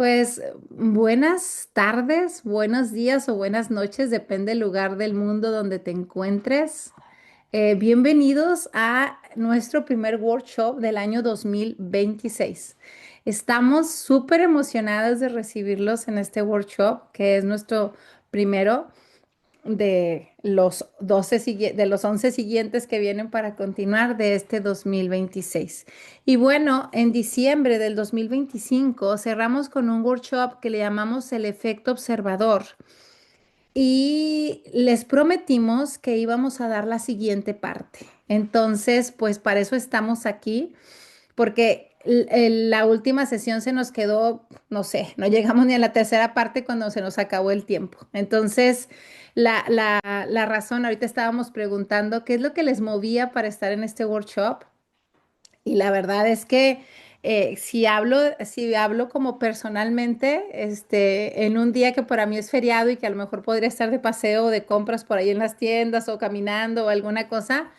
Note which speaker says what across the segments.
Speaker 1: Pues buenas tardes, buenos días o buenas noches, depende del lugar del mundo donde te encuentres. Bienvenidos a nuestro primer workshop del año 2026. Estamos súper emocionados de recibirlos en este workshop, que es nuestro primero de los de los 11 siguientes que vienen para continuar de este 2026. Y bueno, en diciembre del 2025 cerramos con un workshop que le llamamos el efecto observador y les prometimos que íbamos a dar la siguiente parte. Entonces, pues para eso estamos aquí porque la última sesión se nos quedó, no sé, no llegamos ni a la tercera parte cuando se nos acabó el tiempo. Entonces, la razón, ahorita estábamos preguntando qué es lo que les movía para estar en este workshop y la verdad es que si hablo como personalmente, en un día que para mí es feriado y que a lo mejor podría estar de paseo o de compras por ahí en las tiendas o caminando o alguna cosa,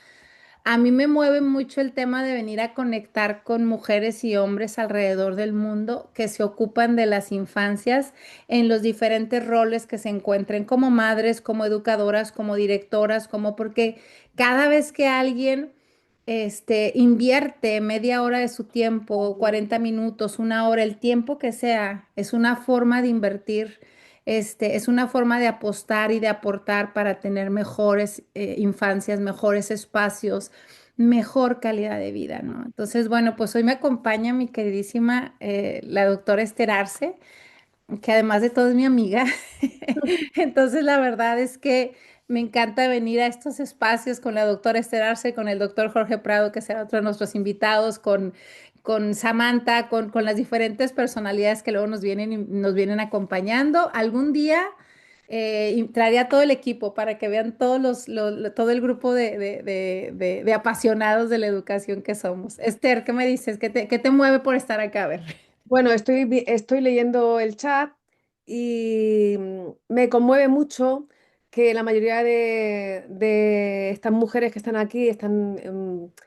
Speaker 1: a mí me mueve mucho el tema de venir a conectar con mujeres y hombres alrededor del mundo que se ocupan de las infancias en los diferentes roles que se encuentren como madres, como educadoras, como directoras, como porque cada vez que alguien invierte media hora de su tiempo, 40 minutos, una hora, el tiempo que sea, es una forma de invertir, es una forma de apostar y de aportar para tener mejores infancias, mejores espacios, mejor calidad de vida, ¿no? Entonces, bueno, pues hoy me acompaña mi queridísima la doctora Esther Arce, que además de todo es mi amiga. Entonces, la verdad es que me encanta venir a estos espacios con la doctora Esther Arce, con el doctor Jorge Prado, que será otro de nuestros invitados, con Samantha, con las diferentes personalidades que luego nos vienen acompañando. Algún día y traería todo el equipo para que vean todo el grupo de apasionados de la educación que somos. Esther, ¿qué me dices? ¿Qué te mueve por estar acá? A ver.
Speaker 2: Bueno, estoy leyendo el chat y me conmueve mucho que la mayoría de estas mujeres que están aquí están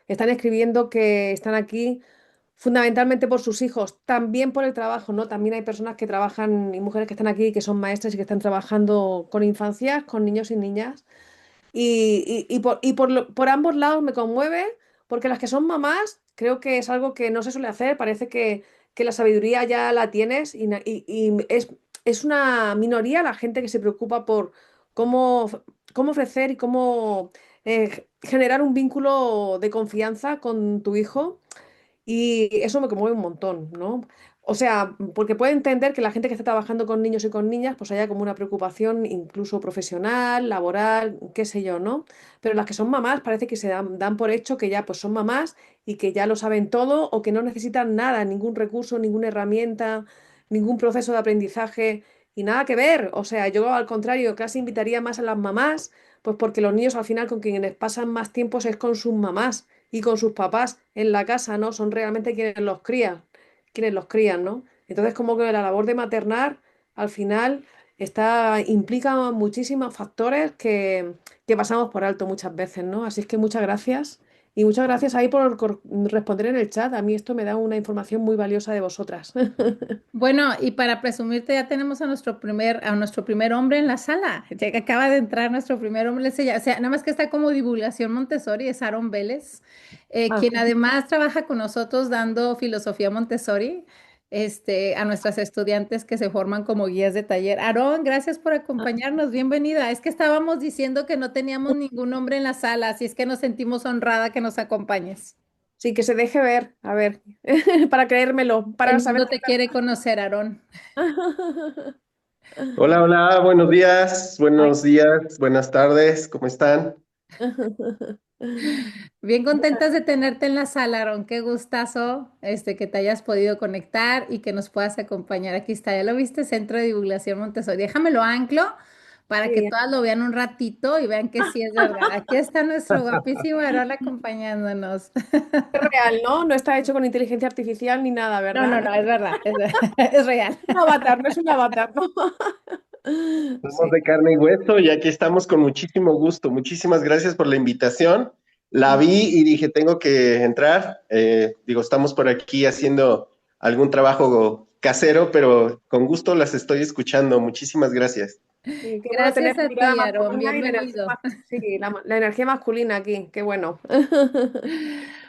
Speaker 2: escribiendo que están aquí fundamentalmente por sus hijos, también por el trabajo, ¿no? También hay personas que trabajan y mujeres que están aquí que son maestras y que están trabajando con infancias, con niños y niñas. Por ambos lados me conmueve, porque las que son mamás, creo que es algo que no se suele hacer, parece que la sabiduría ya la tienes es una minoría la gente que se preocupa por cómo, cómo ofrecer y cómo generar un vínculo de confianza con tu hijo. Y eso me conmueve un montón, ¿no? O sea, porque puedo entender que la gente que está trabajando con niños y con niñas, pues haya como una preocupación incluso profesional, laboral, qué sé yo, ¿no? Pero las que son mamás parece que dan por hecho que ya pues son mamás y que ya lo saben todo o que no necesitan nada, ningún recurso, ninguna herramienta, ningún proceso de aprendizaje y nada que ver. O sea, yo al contrario, casi invitaría más a las mamás, pues porque los niños al final con quienes pasan más tiempo es con sus mamás y con sus papás en la casa, ¿no? Son realmente quienes los crían, ¿no? Entonces, como que la labor de maternar, al final, implica muchísimos factores que pasamos por alto muchas veces, ¿no? Así es que muchas gracias. Y muchas gracias ahí por responder en el chat. A mí esto me da una información muy valiosa de vosotras.
Speaker 1: Bueno, y para presumirte, ya tenemos a nuestro primer hombre en la sala. Ya que acaba de entrar nuestro primer hombre, o sea, nada más que está como divulgación Montessori, es Aaron Vélez,
Speaker 2: Ah,
Speaker 1: quien además trabaja con nosotros dando filosofía Montessori, a nuestras estudiantes que se forman como guías de taller. Aaron, gracias por acompañarnos, bienvenida. Es que estábamos diciendo que no teníamos ningún hombre en la sala, así es que nos sentimos honrada que nos acompañes.
Speaker 2: sí, que se deje ver, a ver, para creérmelo, para
Speaker 1: El
Speaker 2: saber.
Speaker 1: mundo te quiere conocer, Aarón.
Speaker 3: Hola, hola, buenos días, buenas tardes, ¿cómo están?
Speaker 1: Bien contentas de tenerte en la sala, Aaron. Qué gustazo, que te hayas podido conectar y que nos puedas acompañar. Aquí está, ya lo viste, Centro de Divulgación Montessori. Déjamelo anclo para que
Speaker 2: Sí,
Speaker 1: todas lo vean un ratito y vean que sí es verdad. Aquí está nuestro guapísimo Aaron acompañándonos.
Speaker 2: es real, ¿no? No está hecho con inteligencia artificial ni nada,
Speaker 1: No, no,
Speaker 2: ¿verdad?
Speaker 1: no, es verdad, es real.
Speaker 2: Un avatar, no es un avatar, ¿no?
Speaker 3: Somos
Speaker 2: Sí,
Speaker 3: de carne y hueso y aquí estamos con muchísimo gusto. Muchísimas gracias por la invitación. La vi y dije, tengo que entrar. Digo, estamos por aquí haciendo algún trabajo casero, pero con gusto las estoy escuchando. Muchísimas gracias.
Speaker 2: Sí, qué bueno tener
Speaker 1: Gracias a
Speaker 2: mirada
Speaker 1: ti, Aaron.
Speaker 2: masculina y la energía,
Speaker 1: Bienvenido.
Speaker 2: sí, la energía masculina aquí, qué bueno.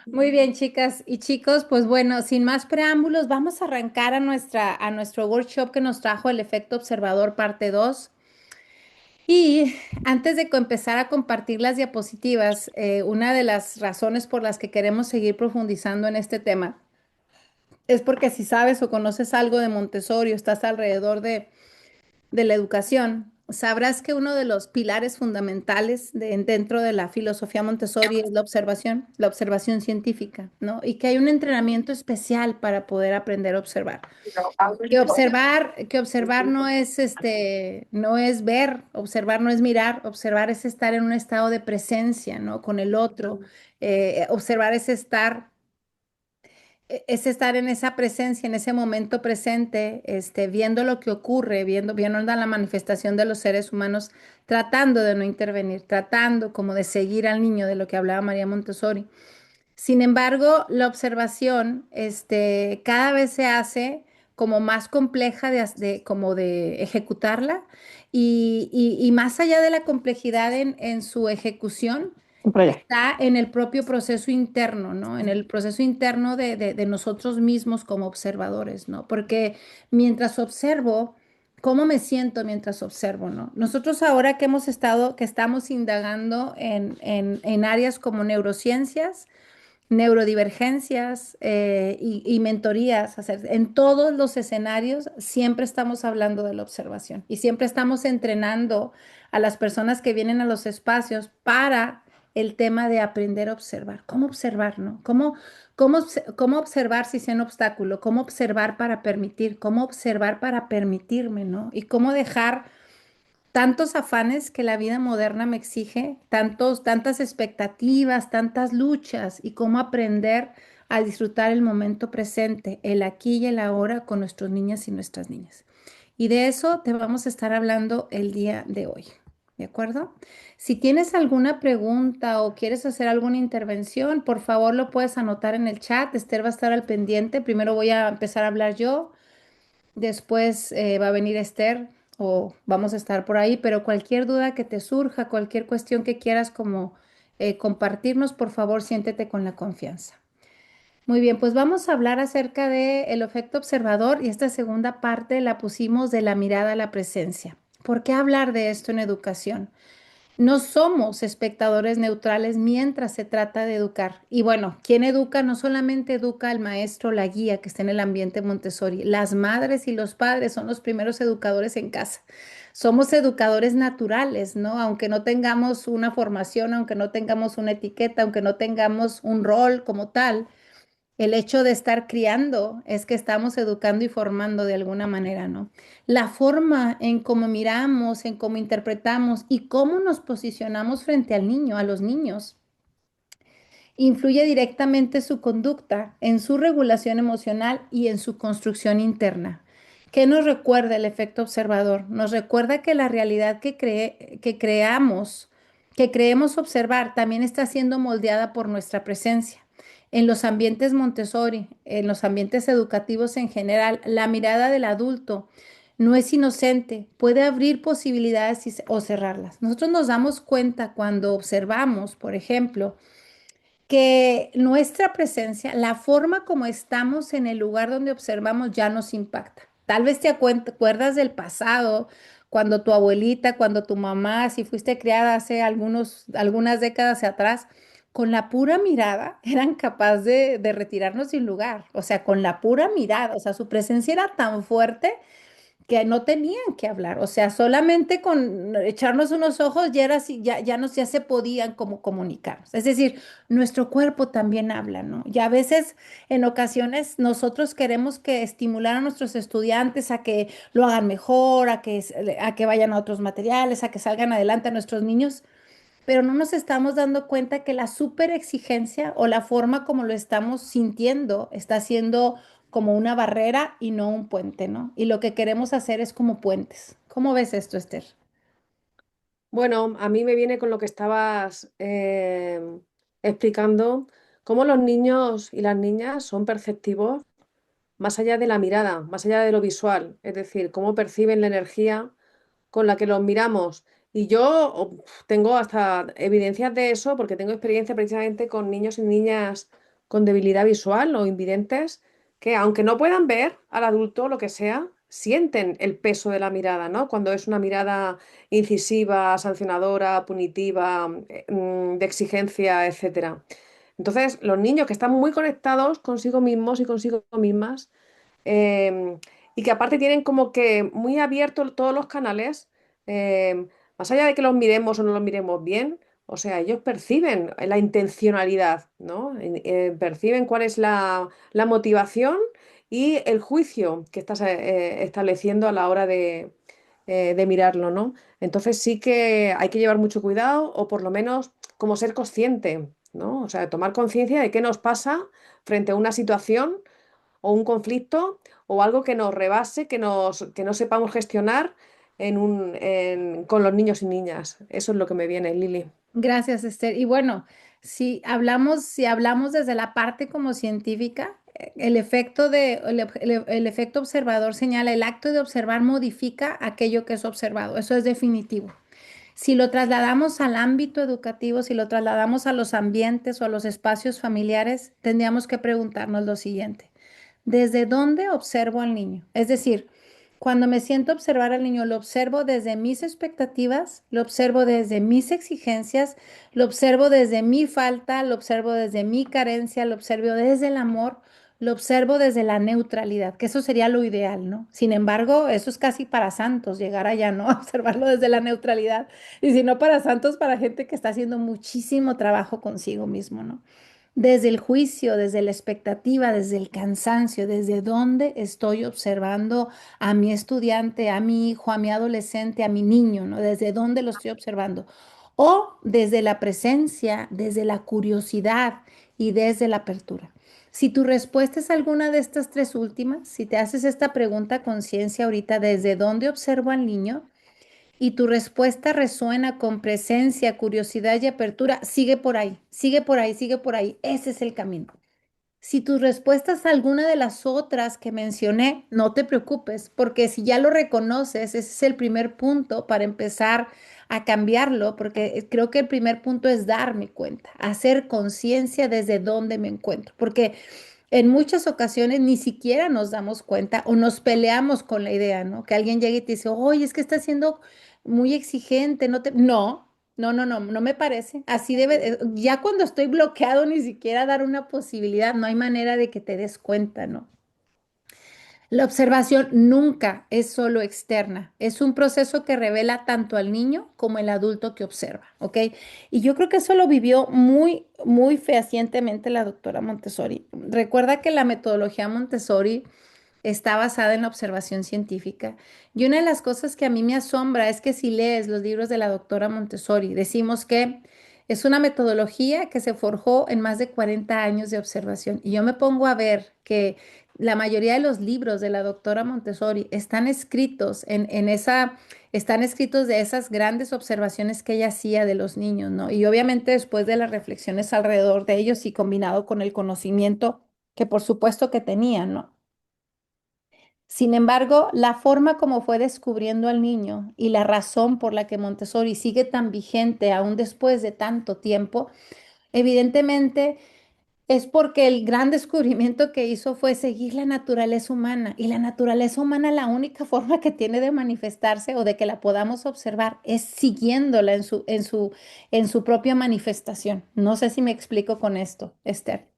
Speaker 1: Muy bien, chicas y chicos, pues bueno, sin más preámbulos, vamos a arrancar a nuestro workshop que nos trajo el efecto observador parte 2. Y antes de empezar a compartir las diapositivas, una de las razones por las que queremos seguir profundizando en este tema es porque si sabes o conoces algo de Montessori o estás alrededor de la educación, sabrás que uno de los pilares fundamentales dentro de la filosofía Montessori es la observación científica, ¿no? Y que hay un entrenamiento especial para poder aprender a observar. Que observar no es no es ver, observar no es mirar, observar es estar en un estado de presencia, ¿no? Con el otro. Observar es estar en esa presencia, en ese momento presente, viendo lo que ocurre, viendo la manifestación de los seres humanos, tratando de no intervenir, tratando como de seguir al niño, de lo que hablaba María Montessori. Sin embargo, la observación, cada vez se hace como más compleja como de ejecutarla y más allá de la complejidad en su ejecución,
Speaker 2: Por allá.
Speaker 1: está en el propio proceso interno, ¿no? En el proceso interno de nosotros mismos como observadores, ¿no? Porque mientras observo, ¿cómo me siento mientras observo, ¿no? Nosotros ahora que estamos indagando en áreas como neurociencias, neurodivergencias y mentorías, en todos los escenarios siempre estamos hablando de la observación y siempre estamos entrenando a las personas que vienen a los espacios para el tema de aprender a observar. ¿Cómo observar, no? ¿Cómo observar si es un obstáculo? ¿Cómo observar para permitir? ¿Cómo observar para permitirme, no? Y cómo dejar tantos afanes que la vida moderna me exige, tantas expectativas, tantas luchas y cómo aprender a disfrutar el momento presente, el aquí y el ahora con nuestros niñas y nuestras niñas. Y de eso te vamos a estar hablando el día de hoy. ¿De acuerdo? Si tienes alguna pregunta o quieres hacer alguna intervención, por favor lo puedes anotar en el chat. Esther va a estar al pendiente. Primero voy a empezar a hablar yo. Después va a venir Esther o vamos a estar por ahí, pero cualquier duda que te surja, cualquier cuestión que quieras como compartirnos, por favor, siéntete con la confianza. Muy bien, pues vamos a hablar acerca del efecto observador y esta segunda parte la pusimos de la mirada a la presencia. ¿Por qué hablar de esto en educación? No somos espectadores neutrales mientras se trata de educar. Y bueno, ¿quién educa? No solamente educa al maestro, la guía que está en el ambiente Montessori. Las madres y los padres son los primeros educadores en casa. Somos educadores naturales, ¿no? Aunque no tengamos una formación, aunque no tengamos una etiqueta, aunque no tengamos un rol como tal, el hecho de estar criando es que estamos educando y formando de alguna manera, ¿no? La forma en cómo miramos, en cómo interpretamos y cómo nos posicionamos frente al niño, a los niños, influye directamente su conducta, en su regulación emocional y en su construcción interna. ¿Qué nos recuerda el efecto observador? Nos recuerda que la realidad que creemos observar, también está siendo moldeada por nuestra presencia. En los ambientes Montessori, en los ambientes educativos en general, la mirada del adulto no es inocente, puede abrir posibilidades o cerrarlas. Nosotros nos damos cuenta cuando observamos, por ejemplo, que nuestra presencia, la forma como estamos en el lugar donde observamos ya nos impacta. Tal vez acuerdas del pasado, cuando tu abuelita, cuando tu mamá, si fuiste criada hace algunas décadas atrás, con la pura mirada eran capaces de retirarnos sin lugar. O sea, con la pura mirada, o sea, su presencia era tan fuerte que no tenían que hablar, o sea, solamente con echarnos unos ojos ya era así, ya se podían como comunicarnos. Es decir, nuestro cuerpo también habla, ¿no? Y a veces, en ocasiones, nosotros queremos que estimular a nuestros estudiantes a que lo hagan mejor, a que vayan a otros materiales, a que salgan adelante a nuestros niños, pero no nos estamos dando cuenta que la super exigencia o la forma como lo estamos sintiendo está siendo como una barrera y no un puente, ¿no? Y lo que queremos hacer es como puentes. ¿Cómo ves esto, Esther?
Speaker 2: Bueno, a mí me viene con lo que estabas explicando, cómo los niños y las niñas son perceptivos más allá de la mirada, más allá de lo visual, es decir, cómo perciben la energía con la que los miramos. Y yo tengo hasta evidencias de eso porque tengo experiencia precisamente con niños y niñas con debilidad visual o invidentes que aunque no puedan ver al adulto lo que sea, sienten el peso de la mirada, ¿no? Cuando es una mirada incisiva, sancionadora, punitiva, de exigencia, etcétera. Entonces, los niños que están muy conectados consigo mismos y consigo mismas, em, y que aparte tienen como que muy abiertos todos los canales, em, más allá de que los miremos o no los miremos bien, o sea, ellos perciben la intencionalidad, ¿no? Perciben cuál es la motivación y el juicio que estás estableciendo a la hora de mirarlo, ¿no? Entonces sí que hay que llevar mucho cuidado o por lo menos como ser consciente, ¿no? O sea, tomar conciencia de qué nos pasa frente a una situación o un conflicto o algo que nos rebase, que no sepamos gestionar con los niños y niñas. Eso es lo que me viene, Lili.
Speaker 1: Gracias, Esther. Y bueno, si hablamos desde la parte como científica, el efecto observador señala el acto de observar modifica aquello que es observado. Eso es definitivo. Si lo trasladamos al ámbito educativo, si lo trasladamos a los ambientes o a los espacios familiares, tendríamos que preguntarnos lo siguiente. ¿Desde dónde observo al niño? Es decir, cuando me siento a observar al niño, lo observo desde mis expectativas, lo observo desde mis exigencias, lo observo desde mi falta, lo observo desde mi carencia, lo observo desde el amor, lo observo desde la neutralidad, que eso sería lo ideal, ¿no? Sin embargo, eso es casi para santos, llegar allá, ¿no? Observarlo desde la neutralidad. Y si no para santos, para gente que está haciendo muchísimo trabajo consigo mismo, ¿no? Desde el juicio, desde la expectativa, desde el cansancio, desde dónde estoy observando a mi estudiante, a mi hijo, a mi adolescente, a mi niño, ¿no? Desde dónde lo estoy observando. O desde la presencia, desde la curiosidad y desde la apertura. Si tu respuesta es alguna de estas tres últimas, si te haces esta pregunta a conciencia ahorita, ¿desde dónde observo al niño? Y tu respuesta resuena con presencia, curiosidad y apertura, sigue por ahí, sigue por ahí, sigue por ahí. Ese es el camino. Si tus respuestas a alguna de las otras que mencioné, no te preocupes, porque si ya lo reconoces, ese es el primer punto para empezar a cambiarlo, porque creo que el primer punto es darme cuenta, hacer conciencia desde dónde me encuentro, porque en muchas ocasiones ni siquiera nos damos cuenta o nos peleamos con la idea, ¿no? Que alguien llegue y te dice, oye, es que estás siendo muy exigente, no te... No, no me parece. Así debe, ya cuando estoy bloqueado, ni siquiera dar una posibilidad, no hay manera de que te des cuenta, ¿no? La observación nunca es solo externa, es un proceso que revela tanto al niño como el adulto que observa, ¿ok? Y yo creo que eso lo vivió muy fehacientemente la doctora Montessori. Recuerda que la metodología Montessori está basada en la observación científica. Y una de las cosas que a mí me asombra es que si lees los libros de la doctora Montessori, decimos que es una metodología que se forjó en más de 40 años de observación. Y yo me pongo a ver que la mayoría de los libros de la doctora Montessori están escritos están escritos de esas grandes observaciones que ella hacía de los niños, ¿no? Y obviamente después de las reflexiones alrededor de ellos y combinado con el conocimiento que por supuesto que tenía, ¿no? Sin embargo, la forma como fue descubriendo al niño y la razón por la que Montessori sigue tan vigente aún después de tanto tiempo, evidentemente es porque el gran descubrimiento que hizo fue seguir la naturaleza humana. Y la naturaleza humana, la única forma que tiene de manifestarse o de que la podamos observar es siguiéndola en su propia manifestación. No sé si me explico con esto, Esther.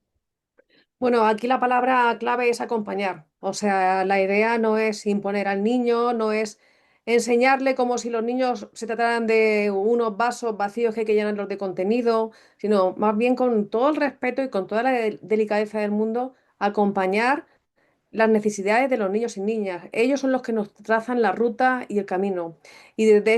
Speaker 2: Bueno, aquí la palabra clave es acompañar. O sea, la idea no es imponer al niño, no es enseñarle como si los niños se trataran de unos vasos vacíos que hay que llenarlos de contenido, sino más bien con todo el respeto y con toda la delicadeza del mundo, acompañar las necesidades de los niños y niñas. Ellos son los que nos trazan la ruta y el camino. Y desde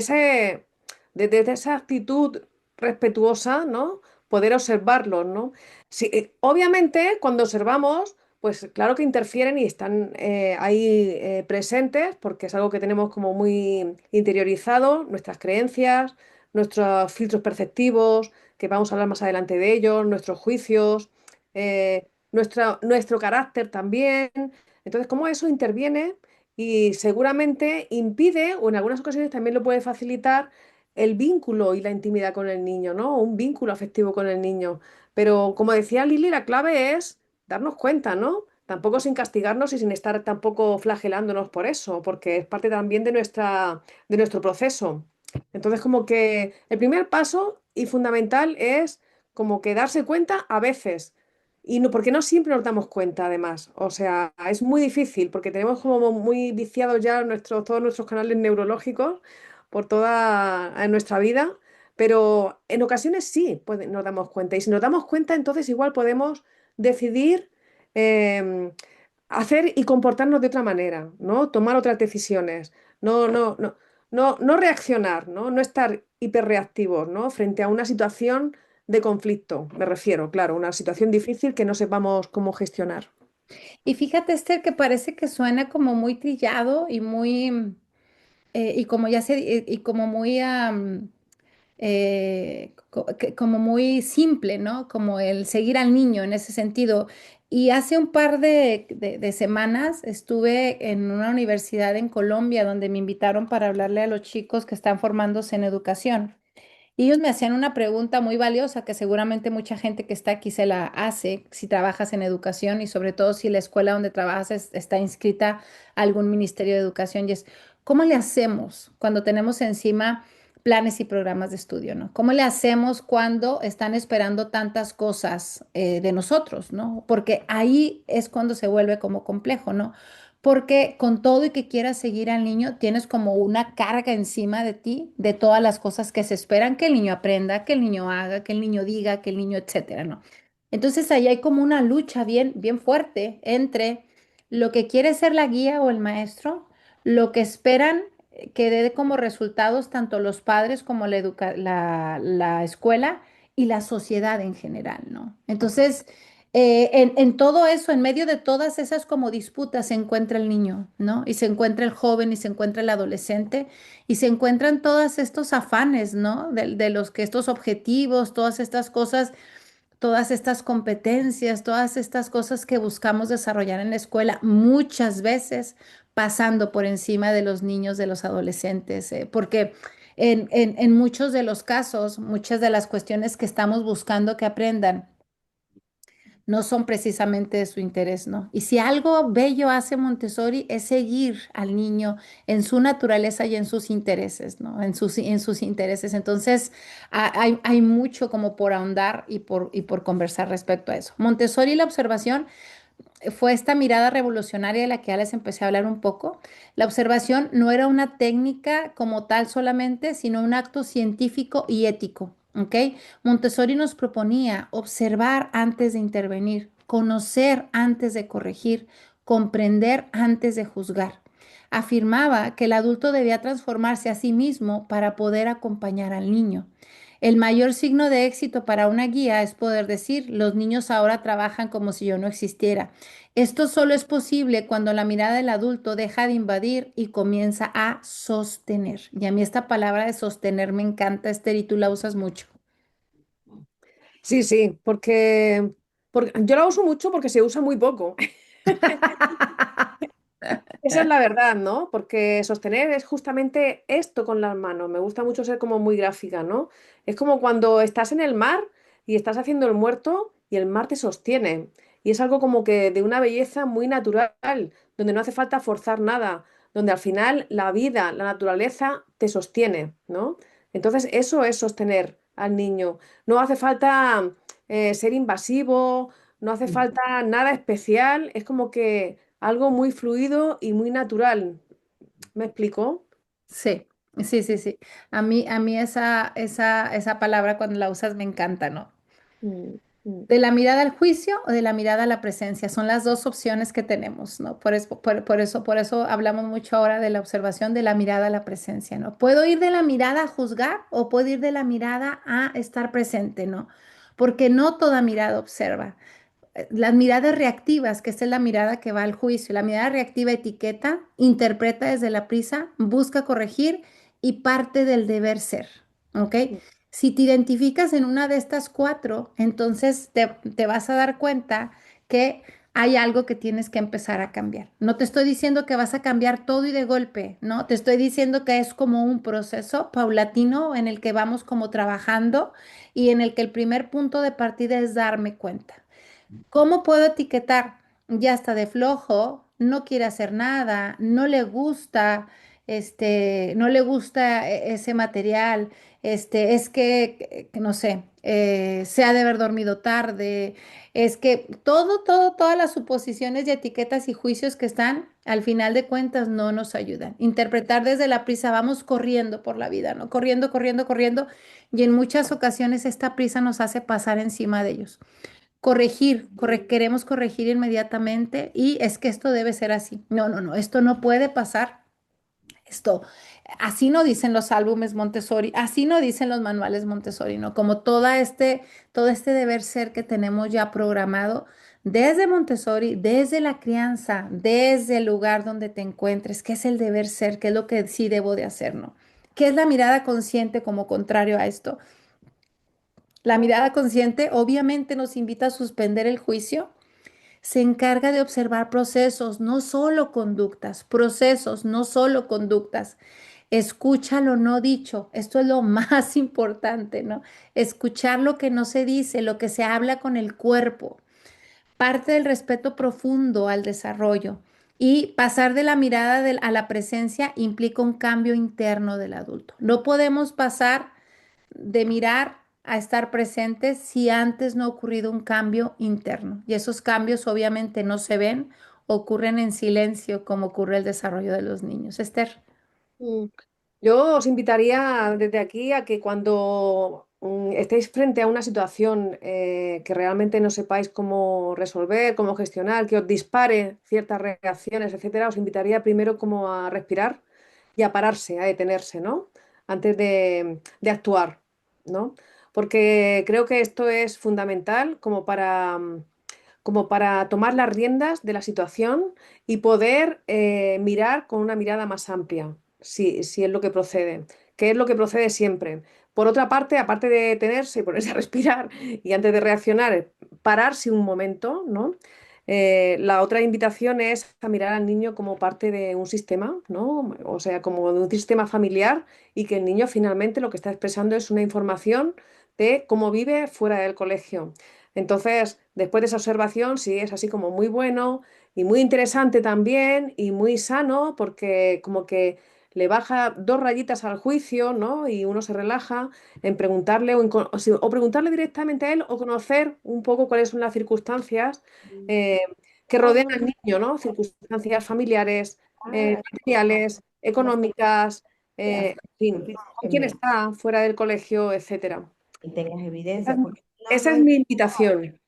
Speaker 2: esa actitud respetuosa, ¿no? Poder observarlos, ¿no? Sí, obviamente, cuando observamos, pues claro que interfieren y están ahí presentes, porque es algo que tenemos como muy interiorizado, nuestras creencias, nuestros filtros perceptivos, que vamos a hablar más adelante de ellos, nuestros juicios, nuestro carácter también. Entonces, cómo eso interviene y seguramente impide, o en algunas ocasiones también lo puede facilitar, el vínculo y la intimidad con el niño, ¿no? Un vínculo afectivo con el niño. Pero como decía Lili, la clave es darnos cuenta, ¿no? Tampoco sin castigarnos y sin estar tampoco flagelándonos por eso, porque es parte también de nuestro proceso. Entonces, como que el primer paso y fundamental es como que darse cuenta a veces. Y no, porque no siempre nos damos cuenta, además. O sea, es muy difícil porque tenemos como muy viciados ya todos nuestros canales neurológicos por toda nuestra vida, pero en ocasiones sí nos damos cuenta. Y si nos damos cuenta, entonces igual podemos decidir em, hacer y comportarnos de otra manera, ¿no? Tomar otras decisiones. No reaccionar, ¿no? No estar hiperreactivos, ¿no? Frente a una situación de conflicto, me refiero, claro, una situación difícil que no sepamos cómo gestionar.
Speaker 1: Y fíjate, Esther, que parece que suena como muy trillado y muy, y como ya se, y como muy, como muy simple, ¿no? Como el seguir al niño en ese sentido. Y hace un par de semanas estuve en una universidad en Colombia donde me invitaron para hablarle a los chicos que están formándose en educación. Y ellos me hacían una pregunta muy valiosa que seguramente mucha gente que está aquí se la hace si trabajas en educación y sobre todo si la escuela donde trabajas está inscrita a algún ministerio de educación y es, ¿cómo le hacemos cuando tenemos encima planes y programas de estudio, ¿no? ¿Cómo le hacemos cuando están esperando tantas cosas de nosotros, ¿no? Porque ahí es cuando se vuelve como complejo, ¿no? Porque con todo y que quieras seguir al niño, tienes como una carga encima de ti de todas las cosas que se esperan que el niño aprenda, que el niño haga, que el niño diga, que el niño, etcétera, ¿no? Entonces ahí hay como una lucha bien, bien fuerte entre lo que quiere ser la guía o el maestro, lo que esperan que dé como resultados tanto los padres como la escuela y la sociedad en general, ¿no? Entonces, en todo eso, en medio de todas esas como disputas, se encuentra el niño, ¿no? Y se encuentra el joven y se encuentra el adolescente y se encuentran todos estos afanes, ¿no? De los que estos objetivos, todas estas cosas, todas estas competencias, todas estas cosas que buscamos desarrollar en la escuela, muchas veces pasando por encima de los niños, de los adolescentes, porque en muchos de los casos, muchas de las cuestiones que estamos buscando que aprendan, no son precisamente de su interés, ¿no? Y si algo bello hace Montessori es seguir al niño en su naturaleza y en sus intereses, ¿no? En sus intereses. Entonces, hay mucho como por ahondar y por conversar respecto a eso. Montessori y la observación fue esta mirada revolucionaria de la que ya les empecé a hablar un poco. La observación no era una técnica como tal solamente, sino un acto científico y ético. ¿Ok? Montessori nos proponía observar antes de intervenir, conocer antes de corregir, comprender antes de juzgar. Afirmaba que el adulto debía transformarse a sí mismo para poder acompañar al niño. El mayor signo de éxito para una guía es poder decir, los niños ahora trabajan como si yo no existiera. Esto solo es posible cuando la mirada del adulto deja de invadir y comienza a sostener. Y a mí esta palabra de sostener me encanta, Esther, y tú la usas mucho.
Speaker 2: Sí, sí, porque yo la uso mucho porque se usa muy poco. Esa es la verdad, ¿no? Porque sostener es justamente esto con las manos. Me gusta mucho ser como muy gráfica, ¿no? Es como cuando estás en el mar y estás haciendo el muerto y el mar te sostiene. Y es algo como que de una belleza muy natural, donde no hace falta forzar nada, donde al final la vida, la naturaleza te sostiene, ¿no? Entonces eso es sostener al niño. No hace falta ser invasivo, no hace falta nada especial, es como que algo muy fluido y muy natural. ¿Me explico?
Speaker 1: Sí, sí, sí, sí. A mí esa palabra cuando la usas me encanta, ¿no?
Speaker 2: Mm, mm.
Speaker 1: De la mirada al juicio o de la mirada a la presencia, son las dos opciones que tenemos, ¿no? Por eso hablamos mucho ahora de la observación de la mirada a la presencia, ¿no? Puedo ir de la mirada a juzgar o puedo ir de la mirada a estar presente, ¿no? Porque no toda mirada observa. Las miradas reactivas, que esta es la mirada que va al juicio, la mirada reactiva etiqueta, interpreta desde la prisa, busca corregir y parte del deber ser, ¿ok? Si te identificas en una de estas cuatro, entonces te vas a dar cuenta que hay algo que tienes que empezar a cambiar. No te estoy diciendo que vas a cambiar todo y de golpe, ¿no? Te estoy diciendo que es como un proceso paulatino en el que vamos como trabajando y en el que el primer punto de partida es darme cuenta. ¿Cómo puedo etiquetar? Ya está de flojo, no quiere hacer nada, no le gusta, no le gusta ese material, es que no sé, se ha de haber dormido tarde, es que todas las suposiciones y etiquetas y juicios que están, al final de cuentas, no nos ayudan. Interpretar desde la prisa, vamos corriendo por la vida, ¿no? Corriendo, corriendo, corriendo, y en muchas ocasiones esta prisa nos hace pasar encima de ellos. Queremos corregir inmediatamente y es que esto debe ser así. No, no, no, esto no puede pasar. Esto, así no dicen los álbumes Montessori, así no dicen los manuales Montessori, ¿no? Como todo este deber ser que tenemos ya programado desde Montessori, desde la crianza, desde el lugar donde te encuentres, qué es el deber ser, qué es lo que sí debo de hacer, ¿no? ¿Qué es la mirada consciente como contrario a esto? La mirada consciente obviamente nos invita a suspender el juicio, se encarga de observar procesos, no solo conductas, procesos, no solo conductas. Escucha lo no dicho, esto es lo más importante, ¿no? Escuchar lo que no se dice, lo que se habla con el cuerpo, parte del respeto profundo al desarrollo. Y pasar de la mirada a la presencia implica un cambio interno del adulto. No podemos pasar de mirar a estar presentes si antes no ha ocurrido un cambio interno. Y esos cambios obviamente no se ven, ocurren en silencio, como ocurre el desarrollo de los niños. Esther.
Speaker 2: Mm. Yo os invitaría desde aquí a que cuando estéis frente a una situación que realmente no sepáis cómo resolver, cómo gestionar, que os dispare ciertas reacciones, etcétera, os invitaría primero como a respirar y a pararse, a detenerse, ¿no? Antes de actuar, ¿no? Porque creo que esto es fundamental como para tomar las riendas de la situación y poder mirar con una mirada más amplia, si es lo que procede, que es lo que procede siempre. Por otra parte, aparte de detenerse y ponerse a respirar y antes de reaccionar, pararse un momento, ¿no? La otra invitación es a mirar al niño como parte de un sistema, ¿no? O sea, como de un sistema familiar y que el niño finalmente lo que está expresando es una información de cómo vive fuera del colegio. Entonces, después de esa observación, sí, es así como muy bueno y muy interesante también y muy sano porque como que le baja dos rayitas al juicio, ¿no? Y uno se relaja en preguntarle o preguntarle directamente a él o conocer un poco cuáles son las circunstancias eh, que rodean al niño, ¿no? Circunstancias familiares, materiales, económicas, en fin, con quién está fuera del colegio, etcétera.
Speaker 4: Y tengas
Speaker 2: Esa
Speaker 4: evidencia,
Speaker 2: es,
Speaker 4: porque nada
Speaker 2: esa es
Speaker 4: más,
Speaker 2: mi invitación.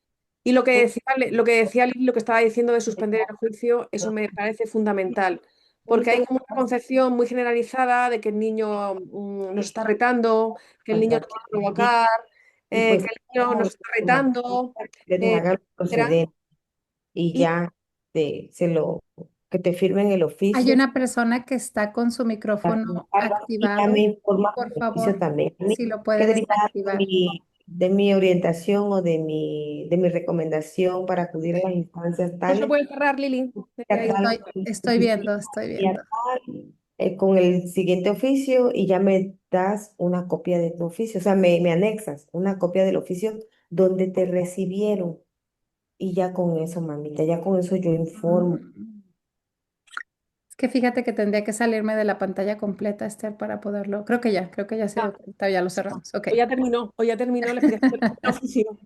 Speaker 2: Y lo que decía Lili, lo que estaba diciendo de suspender el juicio, eso me parece fundamental, porque hay como una concepción muy generalizada de que el niño nos está retando, que el niño nos quiere provocar,
Speaker 4: y
Speaker 2: que
Speaker 4: pues
Speaker 2: el niño nos está retando,
Speaker 4: que te hagan
Speaker 2: etcétera.
Speaker 4: proceder y
Speaker 2: Y
Speaker 4: ya que te firmen el
Speaker 1: Hay
Speaker 4: oficio
Speaker 1: una persona que está con su micrófono
Speaker 4: y ya me
Speaker 1: activado.
Speaker 4: informa
Speaker 1: Por
Speaker 4: el oficio
Speaker 1: favor,
Speaker 4: también. A mí
Speaker 1: si lo
Speaker 4: que
Speaker 1: puede
Speaker 4: derivada
Speaker 1: desactivar.
Speaker 4: de mi orientación o de mi recomendación para acudir a las instancias
Speaker 2: no se lo
Speaker 4: tales,
Speaker 2: puede cerrar, Lili.
Speaker 4: que
Speaker 2: Ahí.
Speaker 4: atrás
Speaker 1: Estoy viendo, estoy
Speaker 4: y
Speaker 1: viendo.
Speaker 4: atrás, con el siguiente oficio y ya me das una copia de tu oficio, o sea, me anexas una copia del oficio donde te recibieron y ya con eso, mamita, ya con eso yo informo.
Speaker 1: Mm. Es que fíjate que tendría que salirme de la pantalla completa, Esther, para poderlo. Creo que ya se dio
Speaker 2: Ya,
Speaker 1: cuenta, ya lo cerramos. Ok.
Speaker 2: o ya terminó la explicación del oficio.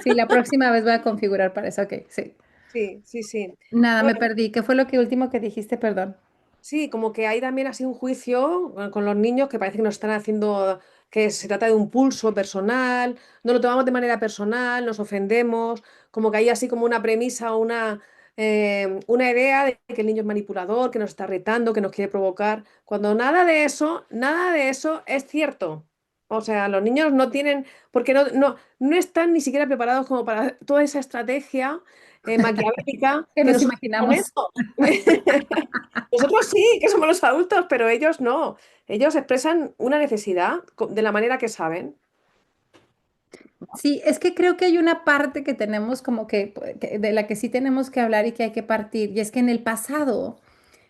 Speaker 1: Sí, la próxima vez voy a configurar para eso. Ok, sí.
Speaker 2: Sí, sí, sí.
Speaker 1: Nada, me
Speaker 2: Bueno,
Speaker 1: perdí. ¿Qué fue lo que último que dijiste? Perdón.
Speaker 2: sí, como que hay también así un juicio con los niños que parece que nos están haciendo, que se trata de un pulso personal, no lo tomamos de manera personal, nos ofendemos, como que hay así como una premisa, una idea de que el niño es manipulador, que nos está retando, que nos quiere provocar, cuando nada de eso es cierto. O sea, los niños no tienen, porque no están ni siquiera preparados como para toda esa estrategia maquiavélica
Speaker 1: ¿Qué
Speaker 2: que
Speaker 1: nos
Speaker 2: nosotros
Speaker 1: imaginamos?
Speaker 2: ponemos. Nosotros sí, que somos los adultos, pero ellos no. Ellos expresan una necesidad de la manera que saben.
Speaker 1: Sí, es que creo que hay una parte que tenemos como que de la que sí tenemos que hablar y que hay que partir, y es que en el pasado,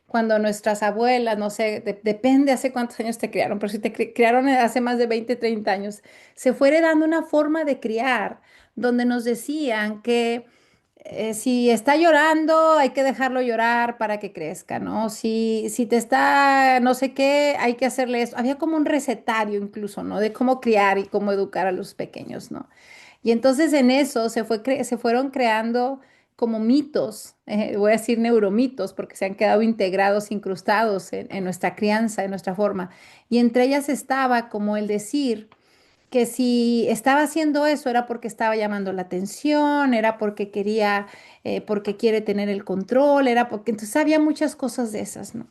Speaker 1: cuando nuestras abuelas, no sé, depende hace cuántos años te criaron, pero si te criaron hace más de 20, 30 años, se fue heredando una forma de criar donde nos decían que si está llorando, hay que dejarlo llorar para que crezca, ¿no? Si te está no sé qué, hay que hacerle esto. Había como un recetario incluso, ¿no? De cómo criar y cómo educar a los pequeños, ¿no? Y entonces en eso se fueron creando como mitos, voy a decir neuromitos, porque se han quedado integrados, incrustados en nuestra crianza, en nuestra forma. Y entre ellas estaba como el decir que si estaba haciendo eso era porque estaba llamando la atención, era porque quería, porque quiere tener el control, era porque entonces había muchas cosas de esas, ¿no?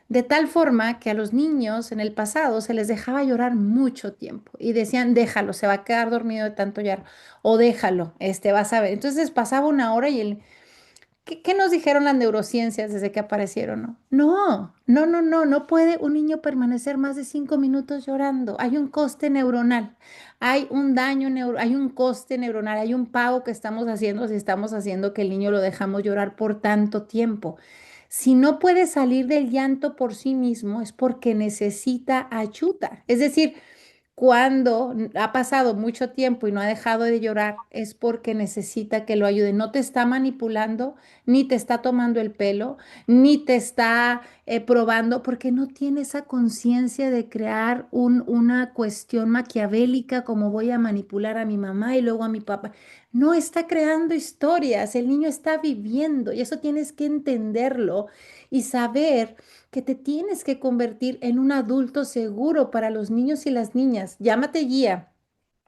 Speaker 1: De tal forma que a los niños en el pasado se les dejaba llorar mucho tiempo y decían, déjalo, se va a quedar dormido de tanto llorar, o déjalo, vas a ver. Entonces pasaba una hora y el ¿qué nos dijeron las neurociencias desde que aparecieron? No, no puede un niño permanecer más de 5 minutos llorando. Hay un coste neuronal, hay un daño, hay un coste neuronal, hay un pago que estamos haciendo si estamos haciendo que el niño lo dejamos llorar por tanto tiempo. Si no puede salir del llanto por sí mismo, es porque necesita ayuda. Es decir, cuando ha pasado mucho tiempo y no ha dejado de llorar, es porque necesita que lo ayude. No te está manipulando, ni te está tomando el pelo, ni te está probando, porque no tiene esa conciencia de crear una cuestión maquiavélica como voy a manipular a mi mamá y luego a mi papá. No está creando historias, el niño está viviendo y eso tienes que entenderlo y saber que te tienes que convertir en un adulto seguro para los niños y las niñas. Llámate guía,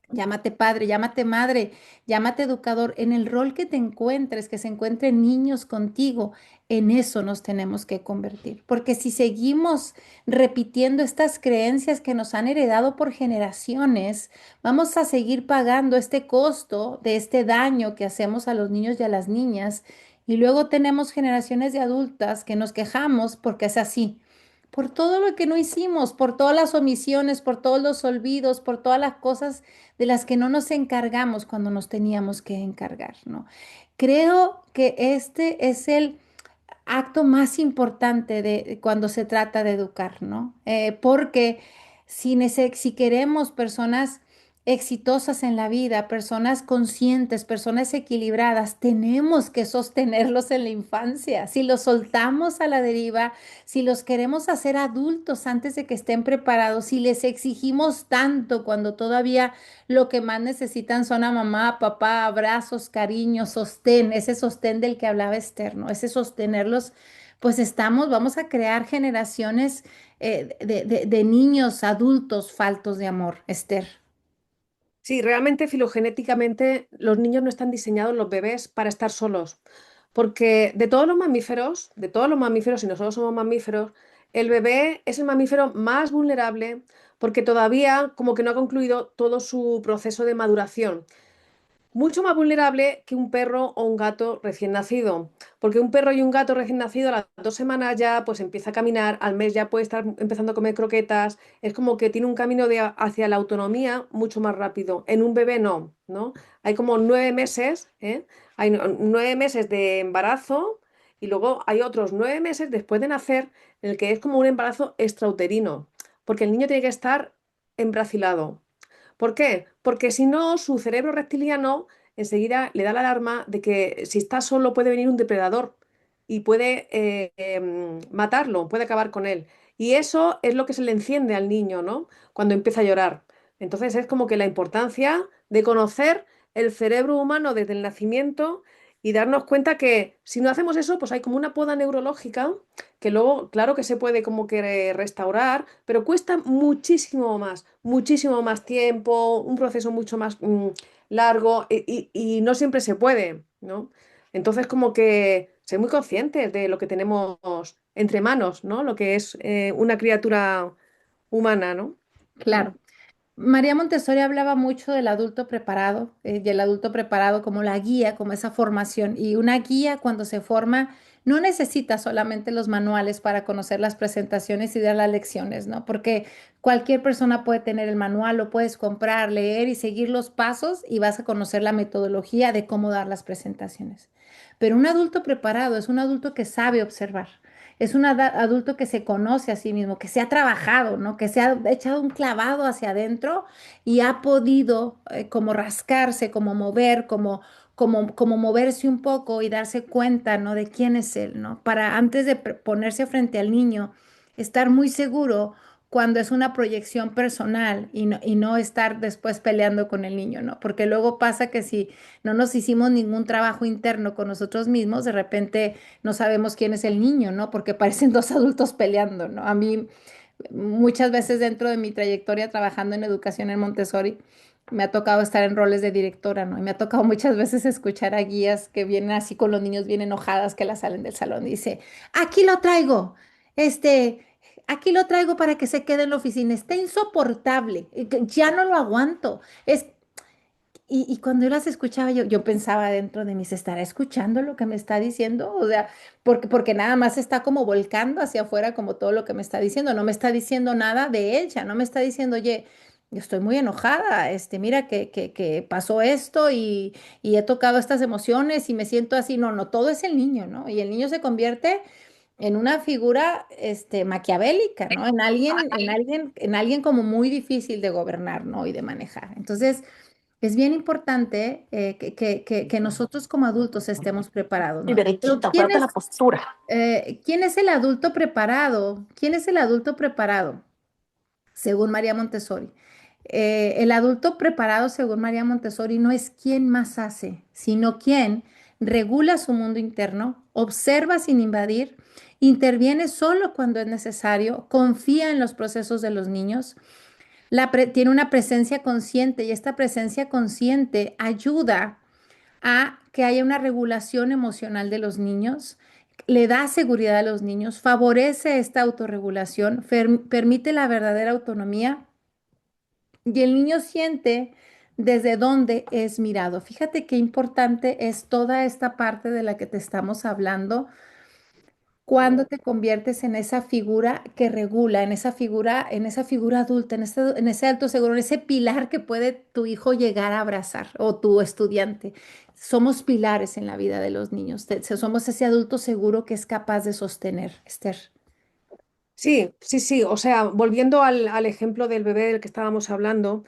Speaker 1: llámate padre, llámate madre, llámate educador. En el rol que te encuentres, que se encuentren niños contigo, en eso nos tenemos que convertir. Porque si seguimos repitiendo estas creencias que nos han heredado por generaciones, vamos a seguir pagando este costo de este daño que hacemos a los niños y a las niñas. Y luego tenemos generaciones de adultas que nos quejamos porque es así por todo lo que no hicimos, por todas las omisiones, por todos los olvidos, por todas las cosas de las que no nos encargamos cuando nos teníamos que encargar, ¿no? Creo que este es el acto más importante de cuando se trata de educar, ¿no? Porque si queremos personas exitosas en la vida, personas conscientes, personas equilibradas, tenemos que sostenerlos en la infancia. Si los soltamos a la deriva, si los queremos hacer adultos antes de que estén preparados, si les exigimos tanto cuando todavía lo que más necesitan son a mamá, papá, abrazos, cariño, sostén, ese sostén del que hablaba Esther, ¿no? Ese sostenerlos, pues vamos a crear generaciones de niños adultos faltos de amor, Esther.
Speaker 2: Sí, realmente filogenéticamente los niños no están diseñados, los bebés, para estar solos. Porque de todos los mamíferos, y nosotros somos mamíferos, el bebé es el mamífero más vulnerable porque todavía como que no ha concluido todo su proceso de maduración. Mucho más vulnerable que un perro o un gato recién nacido, porque un perro y un gato recién nacido a las 2 semanas ya pues empieza a caminar, al mes ya puede estar empezando a comer croquetas, es como que tiene un camino hacia la autonomía mucho más rápido. En un bebé no, ¿no? Hay como 9 meses, ¿eh? Hay 9 meses de embarazo y luego hay otros 9 meses después de nacer en el que es como un embarazo extrauterino, porque el niño tiene que estar embracilado. ¿Por qué? Porque si no, su cerebro reptiliano enseguida le da la alarma de que si está solo puede venir un depredador y puede matarlo, puede acabar con él. Y eso es lo que se le enciende al niño, ¿no? Cuando empieza a llorar. Entonces es como que la importancia de conocer el cerebro humano desde el nacimiento y darnos cuenta que si no hacemos eso, pues hay como una poda neurológica que luego, claro que se puede como que restaurar, pero cuesta muchísimo más tiempo, un proceso mucho más largo y no siempre se puede, ¿no? Entonces como que ser muy conscientes de lo que tenemos entre manos, ¿no? Lo que es una criatura humana, ¿no? Mm.
Speaker 1: Claro. María Montessori hablaba mucho del adulto preparado y el adulto preparado como la guía, como esa formación. Y una guía cuando se forma no necesitas solamente los manuales para conocer las presentaciones y dar las lecciones, ¿no? Porque cualquier persona puede tener el manual, lo puedes comprar, leer y seguir los pasos y vas a conocer la metodología de cómo dar las presentaciones. Pero un adulto preparado es un adulto que sabe observar. Es un adulto que se conoce a sí mismo, que se ha trabajado, ¿no? Que se ha echado un clavado hacia adentro y ha podido como rascarse, como mover, como moverse un poco y darse cuenta, ¿no? De quién es él, ¿no? Para antes de ponerse frente al niño, estar muy seguro cuando es una proyección personal y no estar después peleando con el niño, ¿no? Porque luego pasa que si no nos hicimos ningún trabajo interno con nosotros mismos, de repente no sabemos quién es el niño, ¿no? Porque parecen dos adultos peleando, ¿no? A mí muchas veces dentro de mi trayectoria trabajando en educación en Montessori, me ha tocado estar en roles de directora, ¿no? Y me ha tocado muchas veces escuchar a guías que vienen así con los niños bien enojadas que la salen del salón y dice, aquí lo traigo, este, aquí lo traigo para que se quede en la oficina, está insoportable, que ya no lo aguanto. Y cuando yo las escuchaba, yo pensaba dentro de mí, ¿se estará escuchando lo que me está diciendo? O sea, porque nada más está como volcando hacia afuera como todo lo que me está diciendo. No me está diciendo nada de ella, no me está diciendo, oye, yo estoy muy enojada, mira que pasó esto y he tocado estas emociones y me siento así. No, no, todo es el niño, ¿no? Y el niño se convierte en una figura, maquiavélica, ¿no? En alguien como muy difícil de gobernar, ¿no? Y de manejar. Entonces... Es bien importante que nosotros como adultos estemos preparados,
Speaker 5: Y
Speaker 1: ¿no? Pero
Speaker 5: derechita, acuérdate la postura.
Speaker 1: ¿quién es el adulto preparado? ¿Quién es el adulto preparado? Según María Montessori. El adulto preparado, según María Montessori, no es quien más hace, sino quien regula su mundo interno, observa sin invadir, interviene solo cuando es necesario, confía en los procesos de los niños, tiene una presencia consciente y esta presencia consciente ayuda a que haya una regulación emocional de los niños, le da seguridad a los niños, favorece esta autorregulación, permite la verdadera autonomía y el niño siente desde dónde es mirado. Fíjate qué importante es toda esta parte de la que te estamos hablando cuando te conviertes en esa figura que regula, en esa figura adulta, en ese alto seguro, en ese pilar que puede tu hijo llegar a abrazar o tu estudiante. Somos pilares en la vida de los niños. Somos ese adulto seguro que es capaz de sostener, Esther.
Speaker 2: Sí, sí, sí. O sea, volviendo al ejemplo del bebé del que estábamos hablando,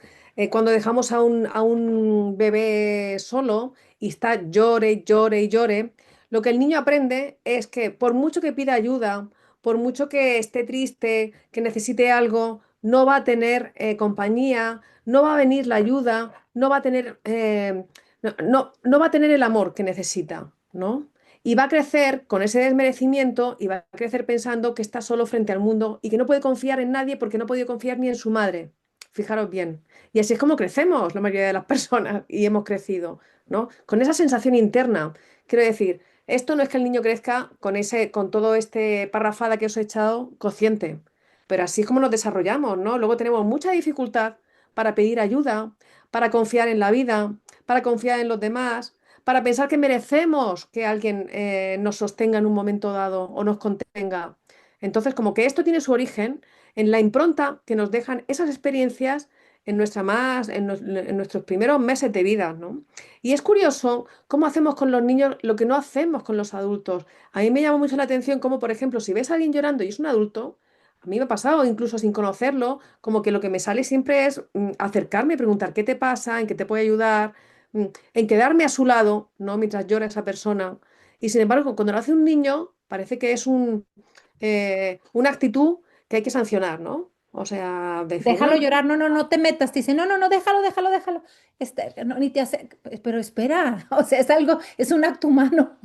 Speaker 2: cuando dejamos a un bebé solo y está llore, llore y llore, lo que el niño aprende es que por mucho que pida ayuda, por mucho que esté triste, que necesite algo, no va a tener compañía, no va a venir la ayuda, no va a tener, no va a tener el amor que necesita, ¿no? Y va a crecer con ese desmerecimiento y va a crecer pensando que está solo frente al mundo y que no puede confiar en nadie porque no ha podido confiar ni en su madre. Fijaros bien. Y así es como crecemos la mayoría de las personas y hemos crecido, ¿no? Con esa sensación interna. Quiero decir, esto no es que el niño crezca con todo este parrafada que os he echado consciente, pero así es como nos desarrollamos, ¿no? Luego tenemos mucha dificultad para pedir ayuda, para confiar en la vida, para confiar en los demás, para pensar que merecemos que alguien nos sostenga en un momento dado o nos contenga. Entonces, como que esto tiene su origen en la impronta que nos dejan esas experiencias en nuestros primeros meses de vida, ¿no? Y es curioso cómo hacemos con los niños lo que no hacemos con los adultos. A mí me llama mucho la atención cómo, por ejemplo, si ves a alguien llorando y es un adulto, a mí me ha pasado, incluso sin conocerlo, como que lo que me sale siempre es acercarme, preguntar qué te pasa, en qué te puede ayudar, en quedarme a su lado, ¿no? Mientras llora esa persona. Y sin embargo, cuando lo hace un niño, parece que es una actitud que hay que sancionar, ¿no? O sea, decir, no,
Speaker 1: Déjalo
Speaker 2: no.
Speaker 1: llorar, no, no, no te metas. Te dice, no, no, no, déjalo, déjalo, déjalo. No, ni te hace, pero espera, o sea, es un acto humano.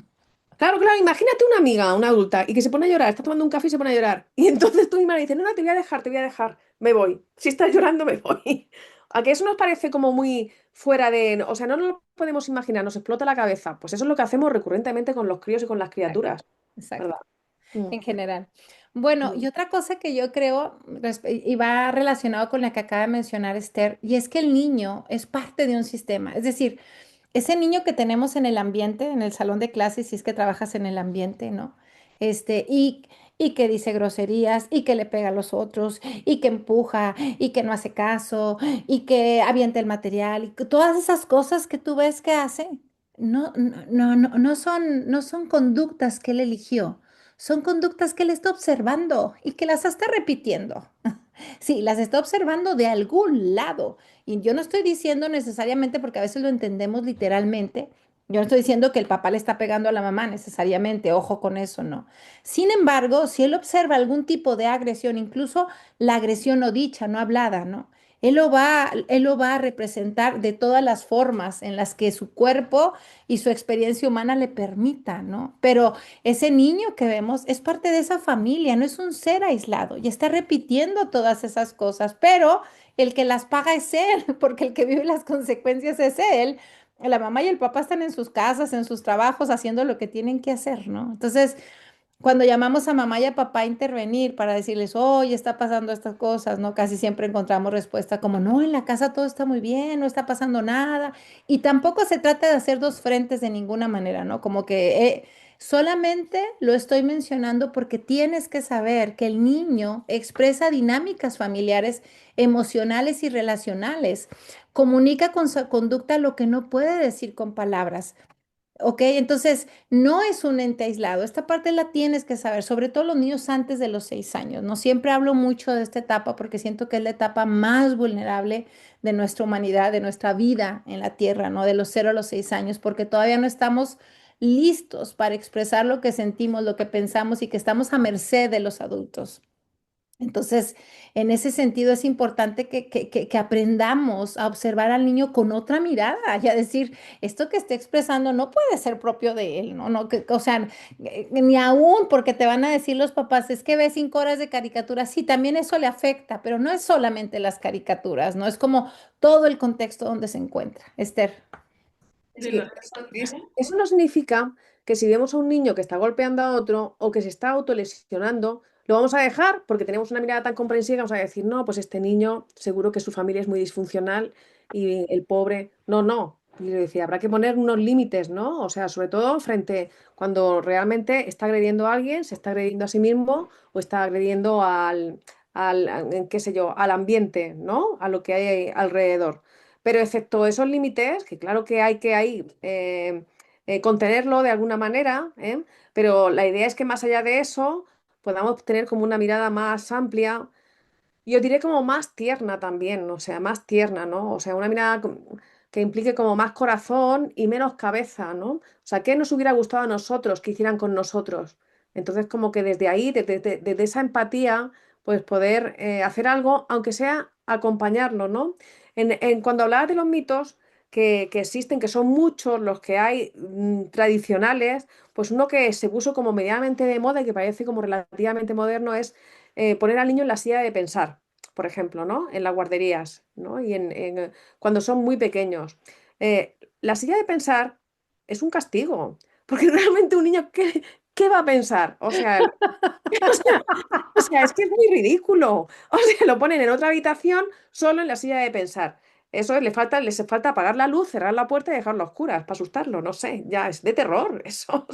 Speaker 2: Claro, claro, imagínate una amiga, una adulta, y que se pone a llorar, está tomando un café y se pone a llorar. Y entonces tú misma le dices, no, no, te voy a dejar, me voy. Si estás llorando, me voy. A que eso nos parece como muy fuera de... O sea, no nos lo podemos imaginar, nos explota la cabeza. Pues eso es lo que hacemos recurrentemente con los críos y con las
Speaker 1: Exacto,
Speaker 2: criaturas, ¿verdad?
Speaker 1: exacto.
Speaker 2: Mm,
Speaker 1: En general. Bueno, y
Speaker 2: mm.
Speaker 1: otra cosa que yo creo, y va relacionado con la que acaba de mencionar Esther, y es que el niño es parte de un sistema. Es decir, ese niño que tenemos en el ambiente, en el salón de clases, si es que trabajas en el ambiente, ¿no? y que dice groserías, y que le pega a los otros, y que empuja, y que no hace caso, y que avienta el material, y que todas esas cosas que tú ves que hace, no son conductas que él eligió, son conductas que él está observando y que las está repitiendo. Sí, las está observando de algún lado. Y yo no estoy diciendo necesariamente, porque a veces lo entendemos literalmente, yo no estoy diciendo que el papá le está pegando a la mamá necesariamente, ojo con eso, no. Sin embargo, si él observa algún tipo de agresión, incluso la agresión no dicha, no hablada, ¿no? Él lo va a representar de todas las formas en las que su cuerpo y su experiencia humana le permita, ¿no? Pero ese niño que vemos es parte de esa familia, no es un ser aislado y está repitiendo todas esas cosas, pero el que las paga es él, porque el que vive las consecuencias es él. La mamá y el papá están en sus casas, en sus trabajos, haciendo lo que tienen que hacer, ¿no? Entonces, cuando llamamos a mamá y a papá a intervenir para decirles, oye, está pasando estas cosas, ¿no? Casi siempre encontramos respuesta como, no, en la casa todo está muy bien, no está pasando nada. Y tampoco se trata de hacer dos frentes de ninguna manera, ¿no? Como que solamente lo estoy mencionando porque tienes que saber que el niño expresa dinámicas familiares, emocionales y relacionales. Comunica con su conducta lo que no puede decir con palabras. Ok, entonces no es un ente aislado. Esta parte la tienes que saber, sobre todo los niños antes de los 6 años. No siempre hablo mucho de esta etapa porque siento que es la etapa más vulnerable de nuestra humanidad, de nuestra vida en la tierra, ¿no? De los 0 a los 6 años, porque todavía no estamos listos para expresar lo que sentimos, lo que pensamos y que estamos a merced de los adultos. Entonces, en ese sentido es importante que aprendamos a observar al niño con otra mirada y a decir, esto que esté expresando no puede ser propio de él, ¿no? No, o sea, ni aún porque te van a decir los papás, es que ve 5 horas de caricaturas, sí, también eso le afecta, pero no es solamente las caricaturas, ¿no? Es como todo el contexto donde se encuentra. Esther.
Speaker 2: Sí, eso no significa que si vemos a un niño que está golpeando a otro o que se está autolesionando, lo vamos a dejar porque tenemos una mirada tan comprensiva que vamos a decir, no, pues este niño seguro que su familia es muy disfuncional y el pobre, no, no. Y le decía, habrá que poner unos límites, ¿no? O sea, sobre todo frente cuando realmente está agrediendo a alguien, se está agrediendo a sí mismo o está agrediendo qué sé yo, al ambiente, ¿no? A lo que hay alrededor. Pero excepto esos límites, que claro que hay que ahí contenerlo de alguna manera, ¿eh? Pero la idea es que más allá de eso podamos tener como una mirada más amplia y yo diré como más tierna también, o sea, más tierna, ¿no? O sea, una mirada que implique como más corazón y menos cabeza, ¿no? O sea, ¿qué nos hubiera gustado a nosotros que hicieran con nosotros? Entonces, como que desde ahí, desde esa empatía, pues poder hacer algo, aunque sea acompañarlo, ¿no? Cuando hablabas de los mitos que existen, que son muchos los que hay tradicionales, pues uno que se puso como medianamente de moda y que parece como relativamente moderno es poner al niño en la silla de pensar, por ejemplo, ¿no? En las guarderías, ¿no? Y cuando son muy pequeños. La silla de pensar es un castigo, porque realmente un niño, ¿qué va a pensar? O sea, o sea, es que es muy ridículo. O sea, lo ponen en otra habitación solo en la silla de pensar. Eso es, les falta apagar la luz, cerrar la puerta y dejarlo a oscuras para asustarlo, no sé, ya es de terror eso.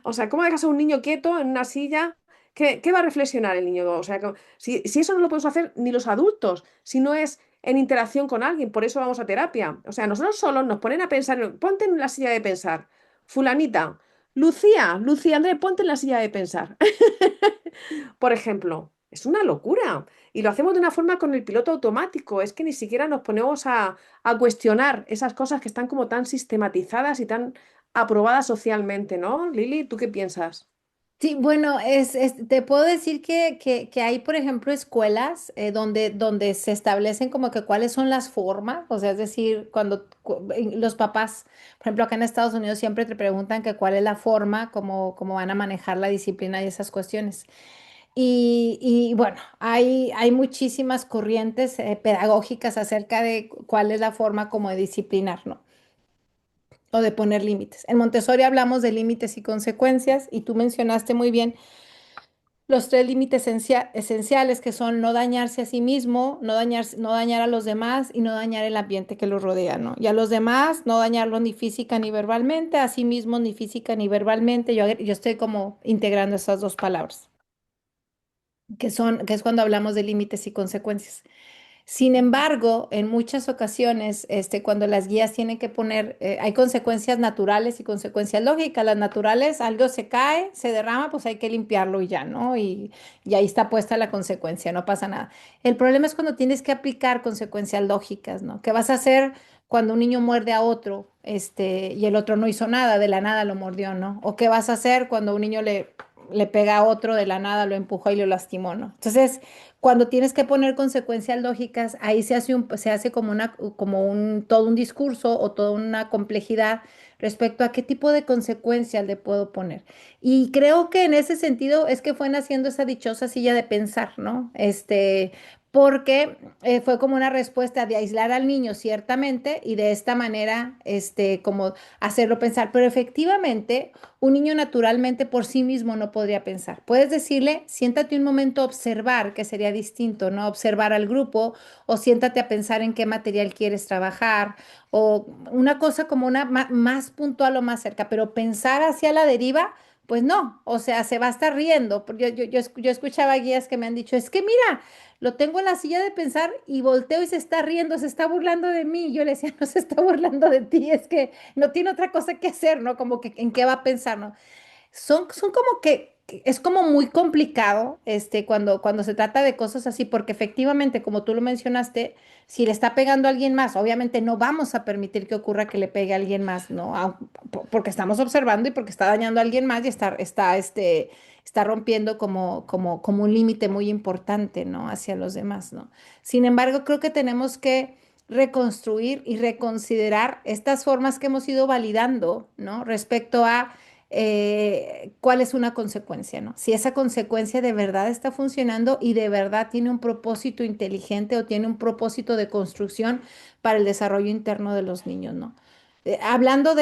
Speaker 2: O sea, ¿cómo dejas a un niño quieto en una silla? ¿Qué va a reflexionar el niño? O sea, si eso no lo podemos hacer ni los adultos, si no es en interacción con alguien, por eso vamos a terapia. O sea, nosotros solos nos ponen a pensar, ponte en la silla de pensar. Fulanita, Lucía, André, ponte en la silla de pensar. Por ejemplo, es una locura. Y lo hacemos de una forma con el piloto automático. Es que ni siquiera nos ponemos a cuestionar esas cosas que están como tan sistematizadas y tan aprobadas socialmente, ¿no? Lili, ¿tú qué piensas?
Speaker 1: Sí, bueno, te puedo decir que hay, por ejemplo, escuelas donde se establecen como que cuáles son las formas, o sea, es decir, los papás, por ejemplo, acá en Estados Unidos siempre te preguntan que cuál es la forma, cómo van a manejar la disciplina y esas cuestiones. Y bueno, hay muchísimas corrientes pedagógicas acerca de cuál es la forma como de disciplinar, ¿no? O de poner límites. En Montessori hablamos de límites y consecuencias y tú mencionaste muy bien los tres límites esenciales que son no dañarse a sí mismo, no dañar a los demás y no dañar el ambiente que los rodea, ¿no? Y a los demás, no dañarlos ni física ni verbalmente, a sí mismos ni física ni verbalmente. Yo estoy como integrando esas dos palabras, que es cuando hablamos de límites y consecuencias. Sin embargo, en muchas ocasiones, cuando las guías tienen que poner, hay consecuencias naturales y consecuencias lógicas. Las naturales, algo se cae, se derrama, pues hay que limpiarlo y ya, ¿no? Y ahí está puesta la consecuencia, no pasa nada. El problema es cuando tienes que aplicar consecuencias lógicas, ¿no? ¿Qué vas a hacer cuando un niño muerde a otro, y el otro no hizo nada, de la nada lo mordió, ¿no? ¿O qué vas a hacer cuando un niño le pega a otro, de la nada lo empujó y lo lastimó, ¿no? Entonces, cuando tienes que poner consecuencias lógicas, ahí se hace como todo un discurso o toda una complejidad respecto a qué tipo de consecuencias le puedo poner. Y creo que en ese sentido es que fue naciendo esa dichosa silla de pensar, ¿no? Porque fue como una respuesta de aislar al niño, ciertamente, y de esta manera, como hacerlo pensar. Pero efectivamente, un niño naturalmente por sí mismo no podría pensar. Puedes decirle, siéntate un momento a observar, que sería distinto, ¿no? Observar al grupo, o siéntate a pensar en qué material quieres trabajar, o una cosa como más puntual o más cerca, pero pensar hacia la deriva. Pues no, o sea, se va a estar riendo. Yo escuchaba guías que me han dicho, es que mira, lo tengo en la silla de pensar y volteo y se está riendo, se está burlando de mí. Yo le decía, no se está burlando de ti, es que no tiene otra cosa que hacer, ¿no? Como que en qué va a pensar, ¿no? Son como que es como muy complicado cuando se trata de cosas así, porque efectivamente, como tú lo mencionaste, si le está pegando a alguien más, obviamente no vamos a permitir que ocurra que le pegue a alguien más, ¿no? Porque estamos observando y porque está dañando a alguien más y está rompiendo como un límite muy importante, ¿no? Hacia los demás, ¿no? Sin embargo, creo que tenemos que reconstruir y reconsiderar estas formas que hemos ido validando, ¿no? Respecto a cuál es una consecuencia, ¿no? Si esa consecuencia de verdad está funcionando y de verdad tiene un propósito inteligente o tiene un propósito de construcción para el desarrollo interno de los niños, ¿no? Hablando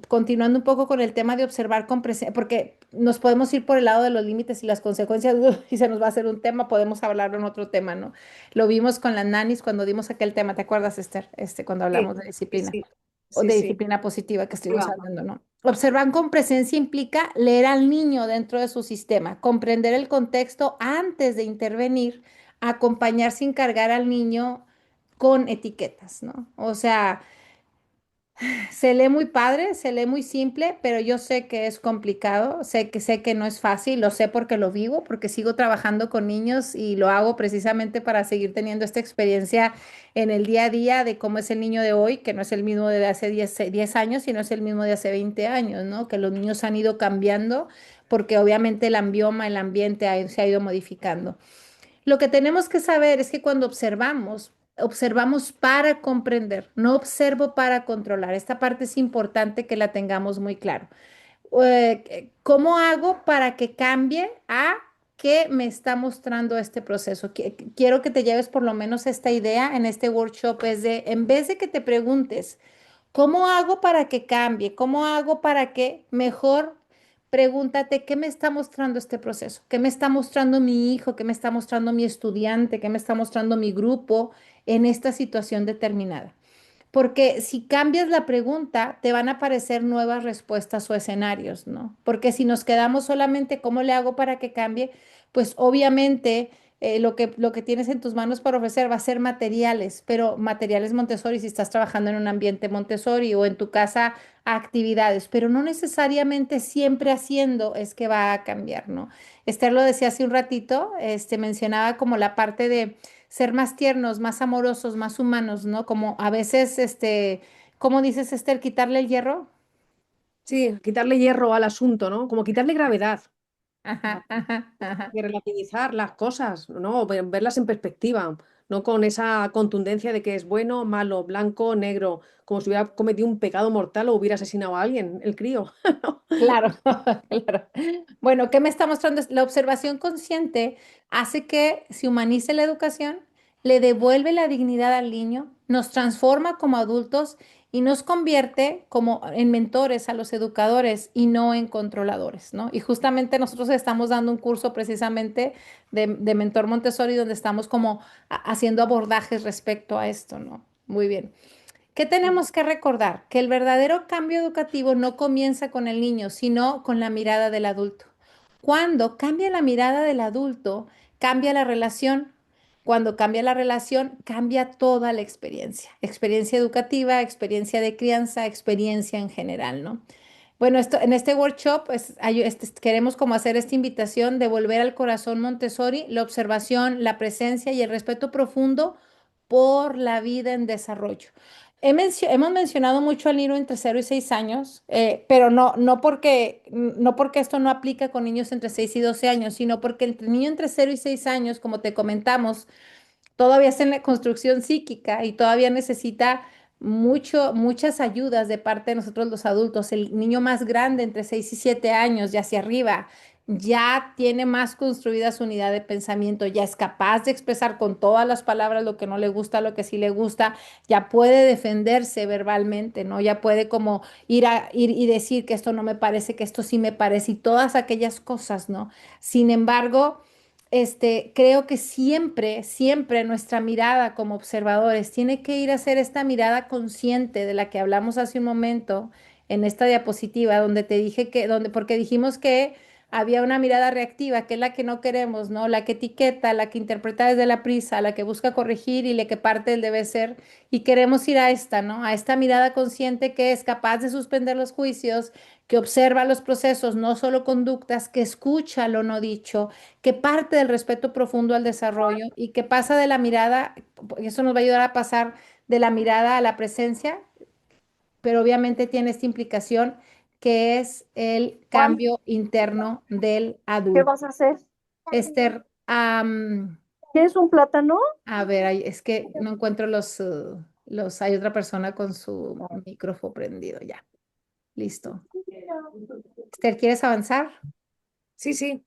Speaker 1: continuando un poco con el tema de observar con presencia, porque nos podemos ir por el lado de los límites y las consecuencias, y se nos va a hacer un tema, podemos hablarlo en otro tema, ¿no? Lo vimos con las nanis cuando dimos aquel tema, ¿te acuerdas, Esther? Cuando
Speaker 2: Sí,
Speaker 1: hablamos de
Speaker 2: sí,
Speaker 1: disciplina
Speaker 2: sí,
Speaker 1: o
Speaker 2: sí,
Speaker 1: de
Speaker 2: sí.
Speaker 1: disciplina positiva que
Speaker 2: Ahí
Speaker 1: estuvimos
Speaker 2: va.
Speaker 1: hablando, ¿no? Observar con presencia implica leer al niño dentro de su sistema, comprender el contexto antes de intervenir, acompañar sin cargar al niño con etiquetas, ¿no? O sea, se lee muy padre, se lee muy simple, pero yo sé que es complicado, sé que no es fácil, lo sé porque lo vivo, porque sigo trabajando con niños y lo hago precisamente para seguir teniendo esta experiencia en el día a día de cómo es el niño de hoy, que no es el mismo de hace 10 años, sino es el mismo de hace 20 años, ¿no? Que los niños han ido cambiando porque obviamente el ambioma, el ambiente se ha ido modificando. Lo que tenemos que saber es que cuando observamos para comprender, no observo para controlar. Esta parte es importante que la tengamos muy claro. ¿Cómo hago para que cambie a qué me está mostrando este proceso? Quiero que te lleves por lo menos esta idea en este workshop, es de, en vez de que te preguntes, ¿cómo hago para que cambie? ¿Cómo hago para que mejor? Pregúntate, ¿qué me está mostrando este proceso? ¿Qué me está mostrando mi hijo? ¿Qué me está mostrando mi estudiante? ¿Qué me está mostrando mi grupo en esta situación determinada? Porque si cambias la pregunta, te van a aparecer nuevas respuestas o escenarios, ¿no? Porque si nos quedamos solamente, ¿cómo le hago para que cambie? Pues obviamente lo que tienes en tus manos para ofrecer va a ser materiales, pero materiales Montessori si estás trabajando en un ambiente Montessori o en tu casa actividades, pero no necesariamente siempre haciendo es que va a cambiar, ¿no? Esther lo decía hace un ratito, mencionaba como la parte de ser más tiernos, más amorosos, más humanos, ¿no? Como a veces, ¿cómo dices, Esther, quitarle el hierro?
Speaker 2: Sí, quitarle hierro al asunto, ¿no? Como quitarle gravedad.
Speaker 1: Ajá, ajá, ajá.
Speaker 2: De relativizar las cosas, ¿no? Verlas en perspectiva, no con esa contundencia de que es bueno, malo, blanco, negro, como si hubiera cometido un pecado mortal o hubiera asesinado a alguien, el crío.
Speaker 1: Claro, claro. Bueno, ¿qué me está mostrando? La observación consciente hace que se humanice la educación, le devuelve la dignidad al niño, nos transforma como adultos y nos convierte como en mentores a los educadores y no en controladores, ¿no? Y justamente nosotros estamos dando un curso precisamente de mentor Montessori donde estamos como haciendo abordajes respecto a esto, ¿no? Muy bien. ¿Qué tenemos que recordar? Que el verdadero cambio educativo no comienza con el niño, sino con la mirada del adulto. Cuando cambia la mirada del adulto, cambia la relación. Cuando cambia la relación, cambia toda la experiencia. Experiencia educativa, experiencia de crianza, experiencia en general, ¿no? Bueno, en este workshop pues, queremos como hacer esta invitación de volver al corazón Montessori, la observación, la presencia y el respeto profundo por la vida en desarrollo. Hemos mencionado mucho al niño entre 0 y 6 años, pero no porque esto no aplica con niños entre 6 y 12 años, sino porque el niño entre 0 y 6 años, como te comentamos, todavía está en la construcción psíquica y todavía necesita muchas ayudas de parte de nosotros los adultos. El niño más grande, entre 6 y 7 años y hacia arriba, ya tiene más construida su unidad de pensamiento, ya es capaz de expresar con todas las palabras lo que no le gusta, lo que sí le gusta, ya puede defenderse verbalmente, ¿no? Ya puede como ir y decir que esto no me parece, que esto sí me parece y todas aquellas cosas, ¿no? Sin embargo, creo que siempre nuestra mirada como observadores tiene que ir a ser esta mirada consciente de la que hablamos hace un momento en esta diapositiva, donde te dije porque dijimos que había una mirada reactiva, que es la que no queremos, ¿no? La que etiqueta, la que interpreta desde la prisa, la que busca corregir y la que parte del debe ser. Y queremos ir a esta, ¿no? A esta mirada consciente que es capaz de suspender los juicios, que observa los procesos, no solo conductas, que escucha lo no dicho, que parte del respeto profundo al desarrollo y que pasa de la mirada, eso nos va a ayudar a pasar de la mirada a la presencia, pero obviamente tiene esta implicación que es el
Speaker 5: Juan,
Speaker 1: cambio interno del
Speaker 5: ¿qué
Speaker 1: adulto.
Speaker 5: vas a hacer?
Speaker 1: Esther,
Speaker 5: ¿Quieres un plátano?
Speaker 1: a ver, es que no encuentro hay otra persona con su micrófono prendido ya. Listo. Esther, ¿quieres avanzar?
Speaker 2: Sí, sí.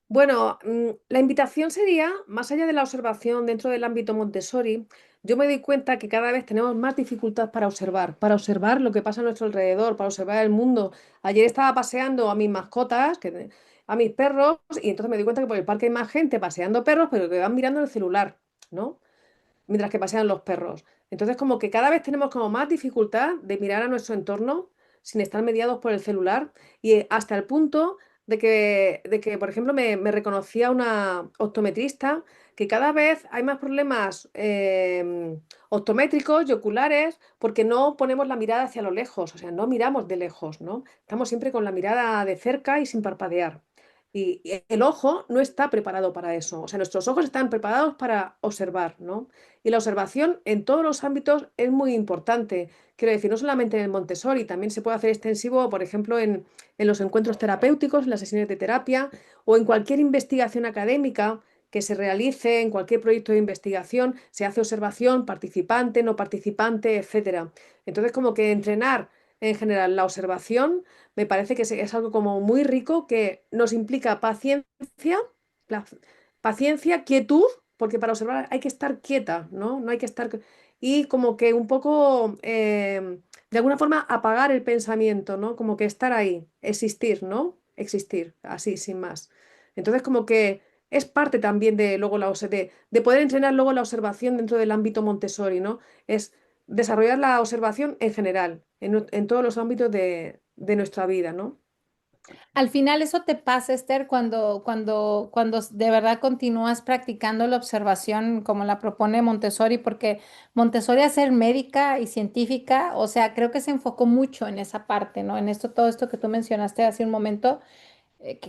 Speaker 2: Bueno, la invitación sería, más allá de la observación dentro del ámbito Montessori, yo me doy cuenta que cada vez tenemos más dificultad para observar lo que pasa a nuestro alrededor, para observar el mundo. Ayer estaba paseando a mis mascotas, a mis perros, y entonces me di cuenta que por el parque hay más gente paseando perros, pero que van mirando el celular, ¿no? Mientras que pasean los perros. Entonces, como que cada vez tenemos como más dificultad de mirar a nuestro entorno sin estar mediados por el celular y hasta el punto de que por ejemplo, me reconocía una optometrista que cada vez hay más problemas optométricos y oculares porque no ponemos la mirada hacia lo lejos, o sea, no miramos de lejos, ¿no? Estamos siempre con la mirada de cerca y sin parpadear. Y el ojo no está preparado para eso, o sea, nuestros ojos están preparados para observar, ¿no? Y la observación en todos los ámbitos es muy importante. Quiero decir, no solamente en el Montessori, también se puede hacer extensivo, por ejemplo, en los encuentros terapéuticos, en las sesiones de terapia o en cualquier investigación académica que se realice, en cualquier proyecto de investigación, se hace observación, participante, no participante, etcétera. Entonces, como que entrenar en general la observación me parece que es algo como muy rico que nos implica paciencia, la- paciencia, quietud porque para observar hay que estar quieta, ¿no? No hay que estar... Y como que un poco, de alguna forma, apagar el pensamiento, ¿no? Como que estar ahí, existir, ¿no? Existir, así, sin más. Entonces, como que es parte también de, luego de poder entrenar luego la observación dentro del ámbito Montessori, ¿no? Es desarrollar la observación en general, en todos los ámbitos de nuestra vida, ¿no?
Speaker 1: Al final eso te pasa, Esther, cuando de verdad continúas practicando la observación como la propone Montessori, porque Montessori, a ser médica y científica, o sea, creo que se enfocó mucho en esa parte, ¿no? En esto, todo esto que tú mencionaste hace un momento,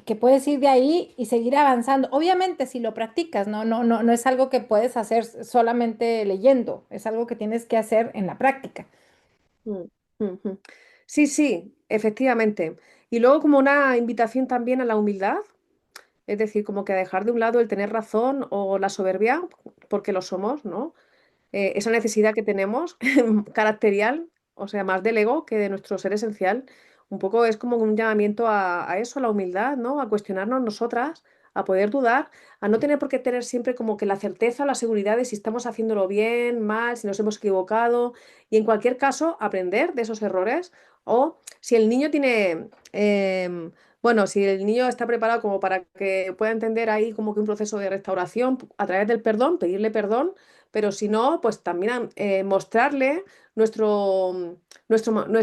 Speaker 1: que puedes ir de ahí y seguir avanzando. Obviamente, si lo practicas, no es algo que puedes hacer solamente leyendo, es algo que tienes que hacer en la práctica.
Speaker 2: Mm, ujú. Sí, sí, efectivamente. Y luego como una invitación también a la humildad, es decir, como que a dejar de un lado el tener razón o la soberbia, porque lo somos, ¿no? Esa necesidad que tenemos, caracterial, o sea, más del ego que de nuestro ser esencial, un poco es como un llamamiento a eso, a la humildad, ¿no? A cuestionarnos nosotras, a poder dudar, a no tener por qué tener siempre como que la certeza o la seguridad de si estamos haciéndolo bien, mal, si nos hemos equivocado y en cualquier caso aprender de esos errores o si el niño tiene, bueno, si el niño está preparado como para que pueda entender ahí como que un proceso de restauración a través del perdón, pedirle perdón, pero si no, pues también mostrarle nuestro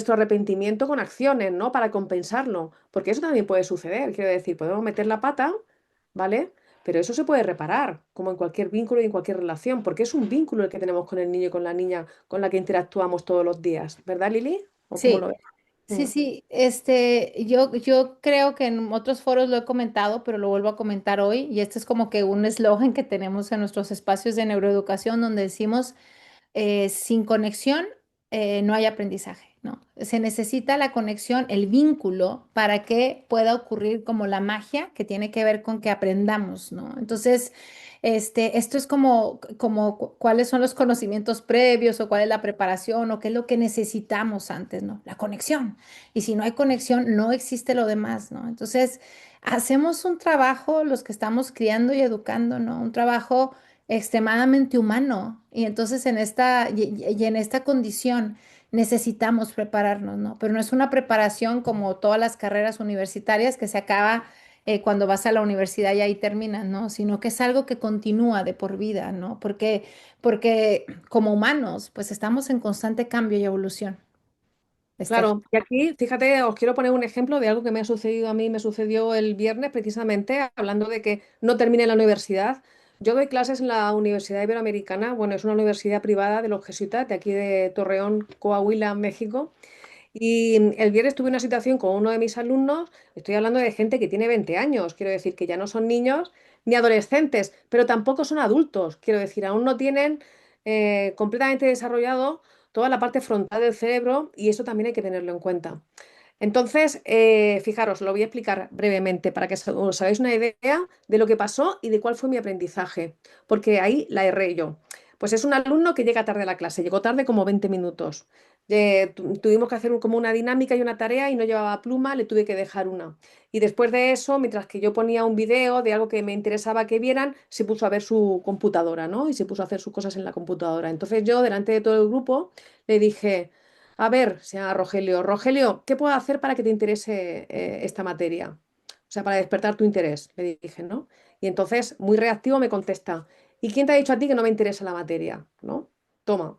Speaker 2: arrepentimiento con acciones, ¿no? Para compensarlo, porque eso también puede suceder, quiero decir, podemos meter la pata, ¿vale? Pero eso se puede reparar, como en cualquier vínculo y en cualquier relación, porque es un vínculo el que tenemos con el niño y con la niña con la que interactuamos todos los días, ¿verdad, Lili? ¿O cómo lo
Speaker 1: Sí,
Speaker 2: ves?
Speaker 1: sí,
Speaker 2: Mm.
Speaker 1: sí. Yo creo que en otros foros lo he comentado, pero lo vuelvo a comentar hoy. Y este es como que un eslogan que tenemos en nuestros espacios de neuroeducación donde decimos sin conexión no hay aprendizaje, ¿no? Se necesita la conexión, el vínculo, para que pueda ocurrir como la magia que tiene que ver con que aprendamos, ¿no? Entonces, esto es como cuáles son los conocimientos previos o cuál es la preparación o qué es lo que necesitamos antes, ¿no? La conexión. Y si no hay conexión, no existe lo demás, ¿no? Entonces, hacemos un trabajo, los que estamos criando y educando, ¿no? Un trabajo extremadamente humano. Y entonces y en esta condición necesitamos prepararnos, ¿no? Pero no es una preparación como todas las carreras universitarias que se acaba cuando vas a la universidad y ahí terminas, ¿no? Sino que es algo que continúa de por vida, ¿no? Porque como humanos, pues estamos en constante cambio y evolución, Steph.
Speaker 2: Claro, y aquí, fíjate, os quiero poner un ejemplo de algo que me ha sucedido a mí, me sucedió el viernes precisamente, hablando de que no terminé la universidad. Yo doy clases en la Universidad Iberoamericana, bueno, es una universidad privada de los jesuitas de aquí de Torreón, Coahuila, México. Y el viernes tuve una situación con uno de mis alumnos, estoy hablando de gente que tiene 20 años, quiero decir que ya no son niños ni adolescentes, pero tampoco son adultos, quiero decir, aún no tienen completamente desarrollado toda la parte frontal del cerebro y eso también hay que tenerlo en cuenta. Entonces, fijaros, lo voy a explicar brevemente para que os hagáis una idea de lo que pasó y de cuál fue mi aprendizaje, porque ahí la erré yo. Pues es un alumno que llega tarde a la clase, llegó tarde como 20 minutos. Tuvimos que hacer como una dinámica y una tarea y no llevaba pluma, le tuve que dejar una. Y después de eso, mientras que yo ponía un video de algo que me interesaba que vieran, se puso a ver su computadora, ¿no? Y se puso a hacer sus cosas en la computadora. Entonces yo, delante de todo el grupo, le dije... A ver, se llama Rogelio. Rogelio, ¿qué puedo hacer para que te interese esta materia? O sea, para despertar tu interés, le dije, ¿no? Y entonces, muy reactivo, me contesta, ¿y quién te ha dicho a ti que no me interesa la materia? ¿No? Toma.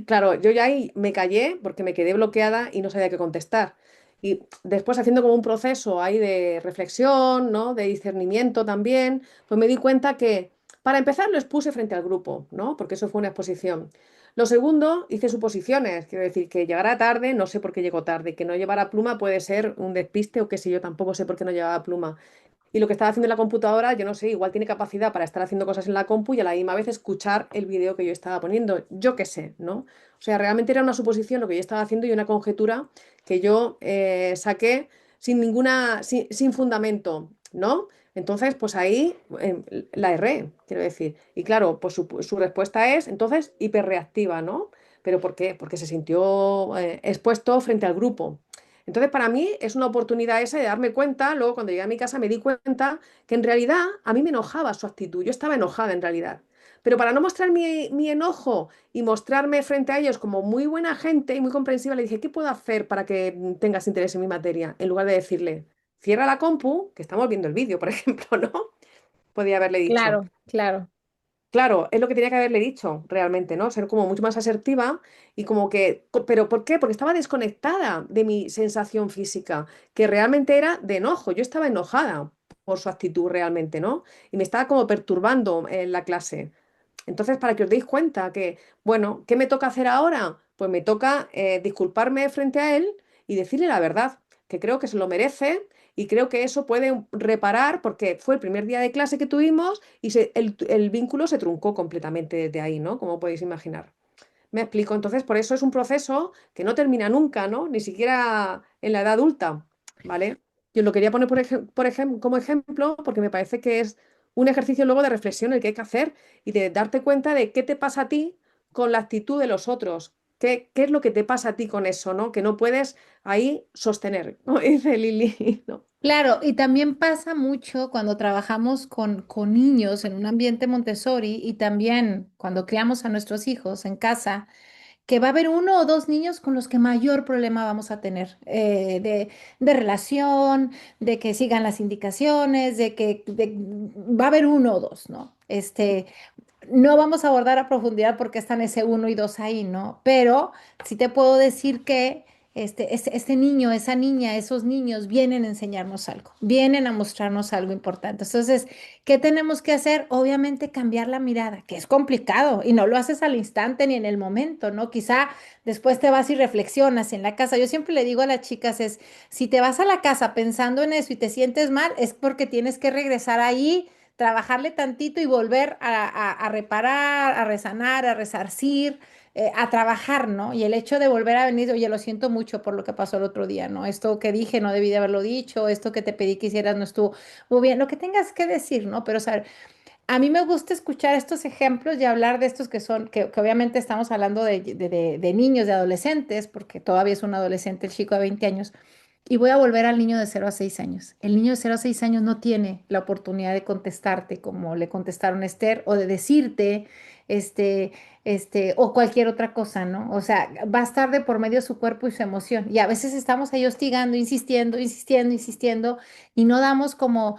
Speaker 2: Claro, yo ya ahí me callé porque me quedé bloqueada y no sabía qué contestar. Y después haciendo como un proceso ahí de reflexión, ¿no? De discernimiento también, pues me di cuenta que para empezar lo expuse frente al grupo, ¿no? Porque eso fue una exposición. Lo segundo, hice suposiciones, quiero decir que llegara tarde, no sé por qué llegó tarde, que no llevara pluma puede ser un despiste o que si yo tampoco sé por qué no llevaba pluma. Y lo que estaba haciendo en la computadora, yo no sé, igual tiene capacidad para estar haciendo cosas en la compu y a la misma vez escuchar el vídeo que yo estaba poniendo. Yo qué sé, ¿no? O sea, realmente era una suposición lo que yo estaba haciendo y una conjetura que yo saqué sin sin fundamento, ¿no? Entonces, pues ahí la erré, quiero decir. Y claro, pues su respuesta es entonces hiperreactiva, ¿no? ¿Pero por qué? Porque se sintió expuesto frente al grupo. Entonces, para mí es una oportunidad esa de darme cuenta, luego cuando llegué a mi casa me di cuenta que en realidad a mí me enojaba su actitud, yo estaba enojada en realidad. Pero para no mostrar mi enojo y mostrarme frente a ellos como muy buena gente y muy comprensiva, le dije, ¿qué puedo hacer para que tengas interés en mi materia? En lugar de decirle, cierra la compu, que estamos viendo el vídeo, por ejemplo, ¿no? Podía haberle dicho.
Speaker 1: Claro, claro.
Speaker 2: Claro, es lo que tenía que haberle dicho realmente, ¿no? Ser como mucho más asertiva y como que, ¿pero por qué? Porque estaba desconectada de mi sensación física, que realmente era de enojo. Yo estaba enojada por su actitud realmente, ¿no? Y me estaba como perturbando en la clase. Entonces, para que os deis cuenta que, bueno, ¿qué me toca hacer ahora? Pues me toca disculparme frente a él y decirle la verdad, que creo que se lo merece y creo que eso puede reparar porque fue el primer día de clase que tuvimos y el vínculo se truncó completamente desde ahí, ¿no? Como podéis imaginar. Me explico. Entonces, por eso es un proceso que no termina nunca, ¿no? Ni siquiera en la edad adulta, ¿vale? Yo lo quería poner como ejemplo porque me parece que es un ejercicio luego de reflexión el que hay que hacer y de darte cuenta de qué te pasa a ti con la actitud de los otros. ¿Qué es lo que te pasa a ti con eso, ¿no? Que no puedes ahí sostener, como dice Lili, ¿no?
Speaker 1: Claro, y también pasa mucho cuando trabajamos con niños en un ambiente Montessori y también cuando criamos a nuestros hijos en casa, que va a haber uno o dos niños con los que mayor problema vamos a tener de relación, de que sigan las indicaciones, va a haber uno o dos, ¿no? No vamos a abordar a profundidad porque están ese uno y dos ahí, ¿no? Pero sí te puedo decir que este niño, esa niña, esos niños vienen a enseñarnos algo, vienen a mostrarnos algo importante. Entonces, ¿qué tenemos que hacer? Obviamente cambiar la mirada, que es complicado y no lo haces al instante ni en el momento, ¿no? Quizá después te vas y reflexionas en la casa. Yo siempre le digo a las chicas es, si te vas a la casa pensando en eso y te sientes mal, es porque tienes que regresar ahí, trabajarle tantito y volver a reparar, a resanar, a resarcir, a trabajar, ¿no? Y el hecho de volver a venir, oye, lo siento mucho por lo que pasó el otro día, ¿no? Esto que dije no debí de haberlo dicho, esto que te pedí que hicieras no estuvo muy bien, lo que tengas que decir, ¿no? Pero, o sea, a mí me gusta escuchar estos ejemplos y hablar de estos que son, que obviamente estamos hablando de niños, de adolescentes, porque todavía es un adolescente el chico de 20 años, y voy a volver al niño de 0 a 6 años. El niño de 0 a 6 años no tiene la oportunidad de contestarte como le contestaron a Esther o de decirte, este, o cualquier otra cosa, ¿no? O sea, va a estar de por medio su cuerpo y su emoción. Y a veces estamos ahí hostigando, insistiendo, insistiendo, insistiendo, y no damos como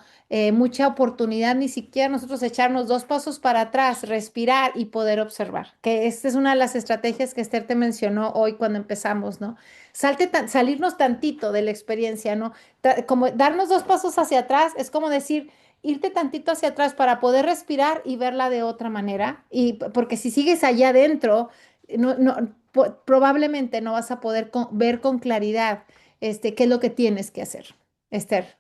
Speaker 1: mucha oportunidad ni siquiera nosotros echarnos dos pasos para atrás, respirar y poder observar. Que esta es una de las estrategias que Esther te mencionó hoy cuando empezamos, ¿no? Salirnos tantito de la experiencia, ¿no? Como darnos dos pasos hacia atrás es como decir, irte tantito hacia atrás para poder respirar y verla de otra manera. Y porque si sigues allá adentro, probablemente no vas a poder ver con claridad qué es lo que tienes que hacer, Esther.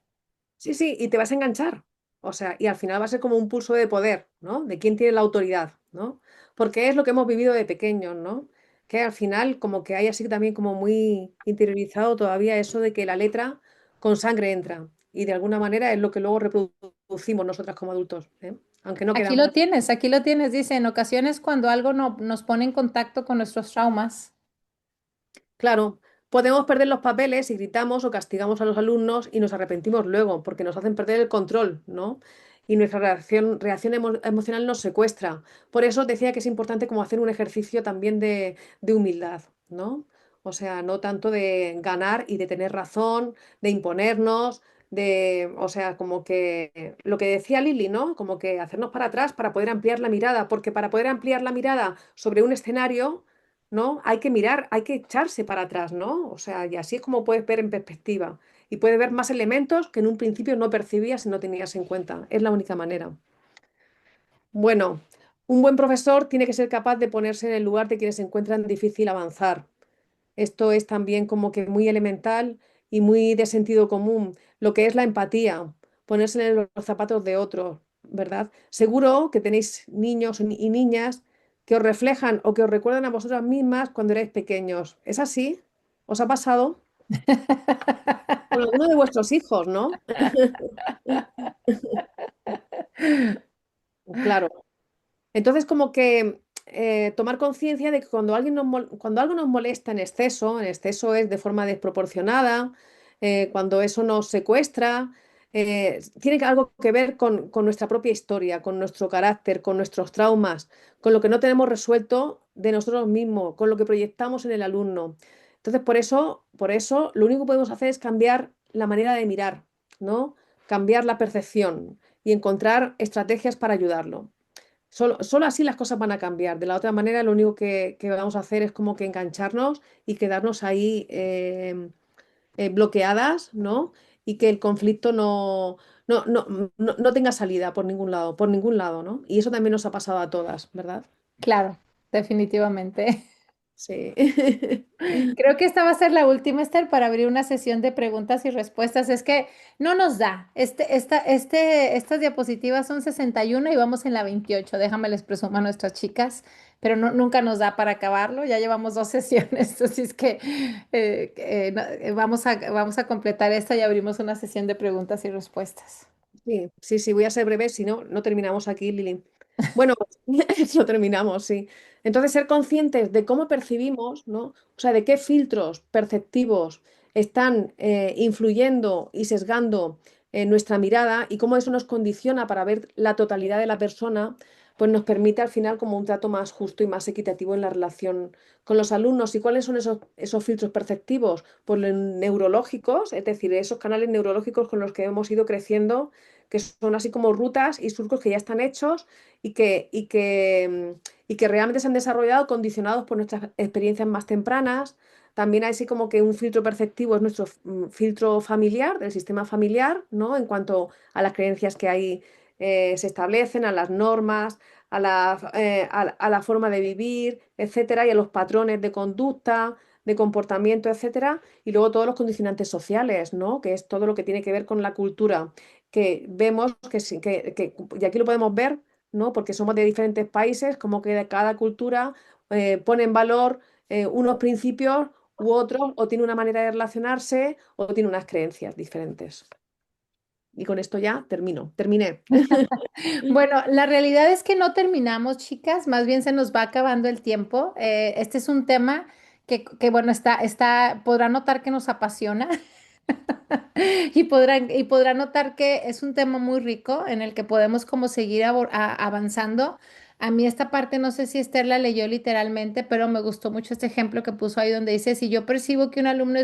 Speaker 2: Sí, sí, y te vas a enganchar. O sea, y al final va a ser como un pulso de poder, ¿no? De quién tiene la autoridad, ¿no? Porque es lo que hemos vivido de pequeños, ¿no? Que al final como que hay así también como muy interiorizado todavía eso de que la letra con sangre entra. Y de alguna manera es lo que luego reproducimos nosotras como adultos, ¿eh? Aunque no queramos.
Speaker 1: Aquí lo tienes, dice, en ocasiones cuando algo no, nos pone en contacto con nuestros traumas.
Speaker 2: Claro, podemos perder los papeles y gritamos o castigamos a los alumnos y nos arrepentimos luego porque nos hacen perder el control, ¿no? Y nuestra reacción emocional nos secuestra. Por eso decía que es importante como hacer un ejercicio también de humildad, ¿no? O sea, no tanto de ganar y de tener razón, de imponernos, o sea, como que lo que decía Lili, ¿no? Como que hacernos para atrás para poder ampliar la mirada, porque para poder ampliar la mirada sobre un escenario, ¿no? Hay que mirar, hay que echarse para atrás, ¿no? O sea, y así es como puedes ver en perspectiva y puedes ver más elementos que en un principio no percibías y no tenías en cuenta. Es la única manera. Bueno, un buen profesor tiene que ser capaz de ponerse en el lugar de quienes se encuentran difícil avanzar. Esto es también como que muy elemental y muy de sentido común, lo que es la empatía, ponerse en los zapatos de otros, ¿verdad? Seguro que tenéis niños y niñas que os reflejan o que os recuerdan a vosotras mismas cuando erais pequeños. ¿Es así? ¿Os ha pasado? Con alguno de vuestros hijos, ¿no? Claro. Entonces, como que tomar conciencia de que cuando algo nos molesta en exceso es de forma desproporcionada, cuando eso nos secuestra, tiene algo que ver con nuestra propia historia, con nuestro carácter, con nuestros traumas, con lo que no tenemos resuelto de nosotros mismos, con lo que proyectamos en el alumno. Entonces, por eso, lo único que podemos hacer es cambiar la manera de mirar, ¿no? Cambiar la percepción y encontrar estrategias para ayudarlo. Solo así las cosas van a cambiar. De la otra manera, lo único que vamos a hacer es como que engancharnos y quedarnos ahí bloqueadas, ¿no? Y que el conflicto no tenga salida por ningún lado, ¿no? Y eso también nos ha pasado a todas, ¿verdad?
Speaker 1: Claro, definitivamente.
Speaker 2: Sí.
Speaker 1: Creo que esta va a ser la última, Esther, para abrir una sesión de preguntas y respuestas. Es que no nos da. Estas diapositivas son 61 y vamos en la 28. Déjame les presumo a nuestras chicas, pero nunca nos da para acabarlo. Ya llevamos dos sesiones, así es que vamos a completar esta y abrimos una sesión de preguntas y respuestas.
Speaker 2: Sí, sí, sí, voy a ser breve, si no, no terminamos aquí, Lili. Bueno, no terminamos, sí. Entonces, ser conscientes de cómo percibimos, ¿no? O sea, de qué filtros perceptivos están influyendo y sesgando nuestra mirada y cómo eso nos condiciona para ver la totalidad de la persona, pues nos permite al final como un trato más justo y más equitativo en la relación con los alumnos. ¿Y cuáles son esos filtros perceptivos? Pues los neurológicos, es decir, esos canales neurológicos con los que hemos ido creciendo, que son así como rutas y surcos que ya están hechos y que realmente se han desarrollado condicionados por nuestras experiencias más tempranas. También hay así como que un filtro perceptivo es nuestro filtro familiar, del sistema familiar, ¿no? En cuanto a las creencias que ahí se establecen, a las normas, a la forma de vivir, etcétera, y a los patrones de conducta, de comportamiento, etcétera. Y luego todos los condicionantes sociales, ¿no? Que es todo lo que tiene que ver con la cultura, que vemos y aquí lo podemos ver, ¿no? Porque somos de diferentes países, como que cada cultura pone en valor unos principios u otros, o tiene una manera de relacionarse, o tiene unas creencias diferentes. Y con esto ya terminé.
Speaker 1: Bueno, la realidad es que no terminamos, chicas, más bien se nos va acabando el tiempo. Este es un tema bueno, podrán notar que nos apasiona. Y podrán notar que es un tema muy rico en el que podemos como seguir avanzando. A mí esta parte no sé si Esther la leyó literalmente, pero me gustó mucho este ejemplo que puso ahí donde dice, si yo percibo que un alumno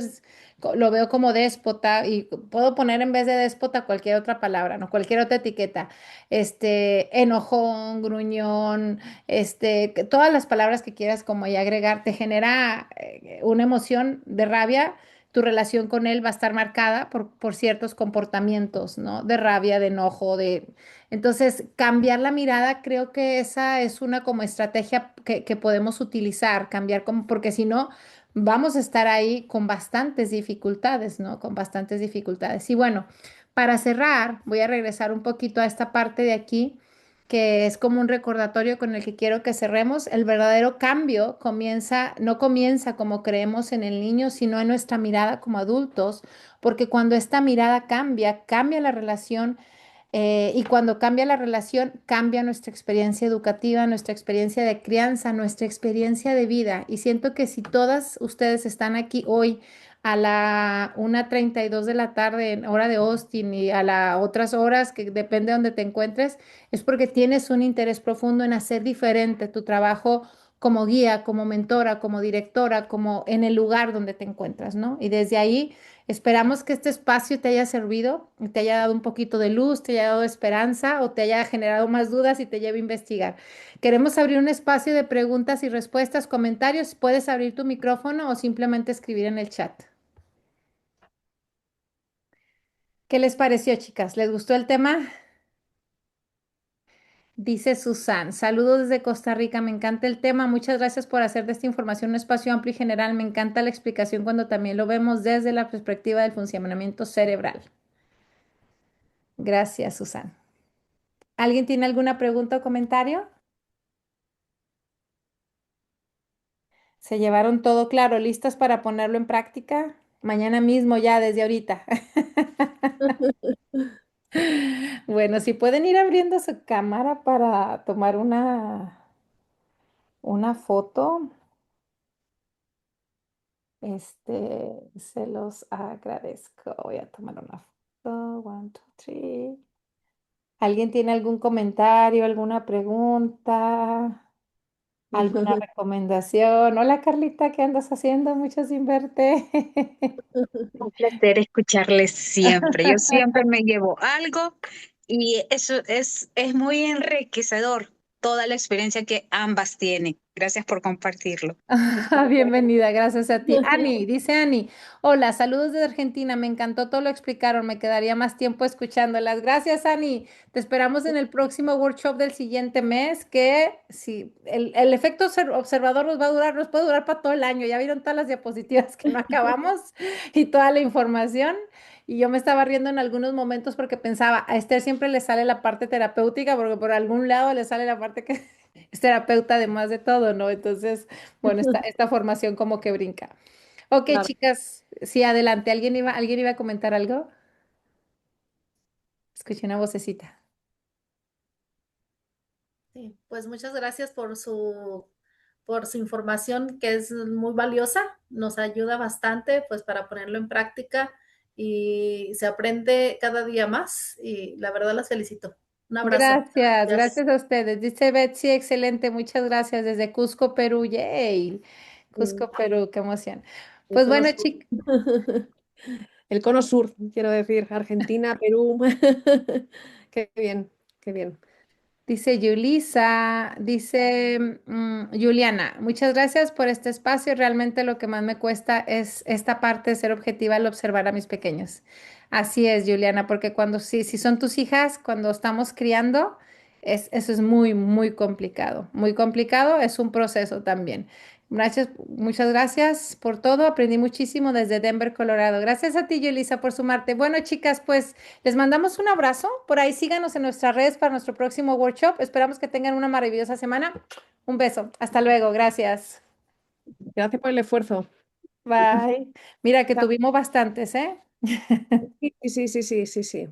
Speaker 1: lo veo como déspota y puedo poner en vez de déspota cualquier otra palabra, no cualquier otra etiqueta, enojón, gruñón, todas las palabras que quieras como ahí agregar, te genera una emoción de rabia. Tu relación con él va a estar marcada por ciertos comportamientos, ¿no? De rabia, de enojo, de... Entonces, cambiar la mirada, creo que esa es una como estrategia que podemos utilizar, cambiar como, porque si no, vamos a estar ahí con bastantes dificultades, ¿no? Con bastantes dificultades. Y bueno, para cerrar, voy a regresar un poquito a esta parte de aquí que es como un recordatorio con el que quiero que cerremos. El verdadero cambio no comienza como creemos en el niño, sino en nuestra mirada como adultos, porque cuando esta mirada cambia, cambia la relación. Y cuando cambia la relación, cambia nuestra experiencia educativa, nuestra experiencia de crianza, nuestra experiencia de vida. Y siento que si todas ustedes están aquí hoy a la 1:32 de la tarde en hora de Austin y a las otras horas, que depende de donde te encuentres, es porque tienes un interés profundo en hacer diferente tu trabajo como guía, como mentora, como directora, como en el lugar donde te encuentras, ¿no? Y desde ahí esperamos que este espacio te haya servido, te haya dado un poquito de luz, te haya dado esperanza o te haya generado más dudas y te lleve a investigar. Queremos abrir un espacio de preguntas y respuestas, comentarios. Puedes abrir tu micrófono o simplemente escribir en el chat. ¿Qué les pareció, chicas? ¿Les gustó el tema? Dice Susan, saludos desde Costa Rica, me encanta el tema, muchas gracias por hacer de esta información un espacio amplio y general, me encanta la explicación cuando también lo vemos desde la perspectiva del funcionamiento cerebral. Gracias, Susan. ¿Alguien tiene alguna pregunta o comentario? ¿Se llevaron todo claro? ¿Listas para ponerlo en práctica? Mañana mismo ya, desde ahorita. Bueno, si pueden ir abriendo su cámara para tomar una foto, se los agradezco. Voy a tomar una foto. One, two, three. ¿Alguien tiene algún comentario, alguna pregunta, alguna recomendación? Hola Carlita, ¿qué andas haciendo? Mucho sin verte.
Speaker 6: Un placer escucharles siempre. Yo siempre me llevo algo y eso es muy enriquecedor, toda la experiencia que ambas tienen. Gracias por compartirlo.
Speaker 1: Bienvenida, gracias a ti. Ani, dice Ani, hola, saludos desde Argentina, me encantó todo lo explicaron, me quedaría más tiempo escuchándolas. Gracias, Ani. Te esperamos en el próximo workshop del siguiente mes, que si el efecto observador nos puede durar para todo el año. Ya vieron todas las diapositivas que no acabamos y toda la información. Y yo me estaba riendo en algunos momentos porque pensaba, a Esther siempre le sale la parte terapéutica, porque por algún lado le sale la parte que es terapeuta además de todo, ¿no? Entonces, bueno, esta formación como que brinca. Ok,
Speaker 2: Claro.
Speaker 1: chicas, sí, adelante. ¿Alguien iba a comentar algo? Escuché una vocecita. Sí, pues muchas gracias
Speaker 5: por su información que es muy valiosa, nos ayuda bastante pues para ponerlo en práctica y se aprende cada día más y la verdad las felicito. Un abrazo.
Speaker 1: Gracias,
Speaker 5: Gracias.
Speaker 1: gracias a ustedes. Dice Betsy, excelente, muchas gracias desde Cusco, Perú. Yay,
Speaker 2: Mm,
Speaker 1: Cusco, Perú, qué emoción.
Speaker 2: El
Speaker 1: Pues
Speaker 2: cono
Speaker 1: bueno,
Speaker 2: sur.
Speaker 1: chicos.
Speaker 2: El cono sur, quiero decir, Argentina, Perú. Qué bien, qué bien.
Speaker 1: Dice Yulisa, dice Juliana, muchas gracias por este espacio. Realmente lo que más me cuesta es esta parte de ser objetiva al observar a mis pequeños. Así es, Juliana, porque cuando si son tus hijas, cuando estamos criando, eso es muy, muy complicado. Muy complicado, es un proceso también. Gracias, muchas gracias por todo. Aprendí muchísimo desde Denver, Colorado. Gracias a ti, Yulisa, por sumarte. Bueno, chicas, pues. Les mandamos un abrazo. Por ahí síganos en nuestras redes para nuestro próximo workshop. Esperamos que tengan una maravillosa semana. Un beso. Hasta luego. Gracias.
Speaker 2: Gracias por el esfuerzo.
Speaker 1: Bye. Mira que
Speaker 2: Chao.
Speaker 1: tuvimos bastantes, ¿eh?
Speaker 2: Sí, sí, sí, sí, sí, sí.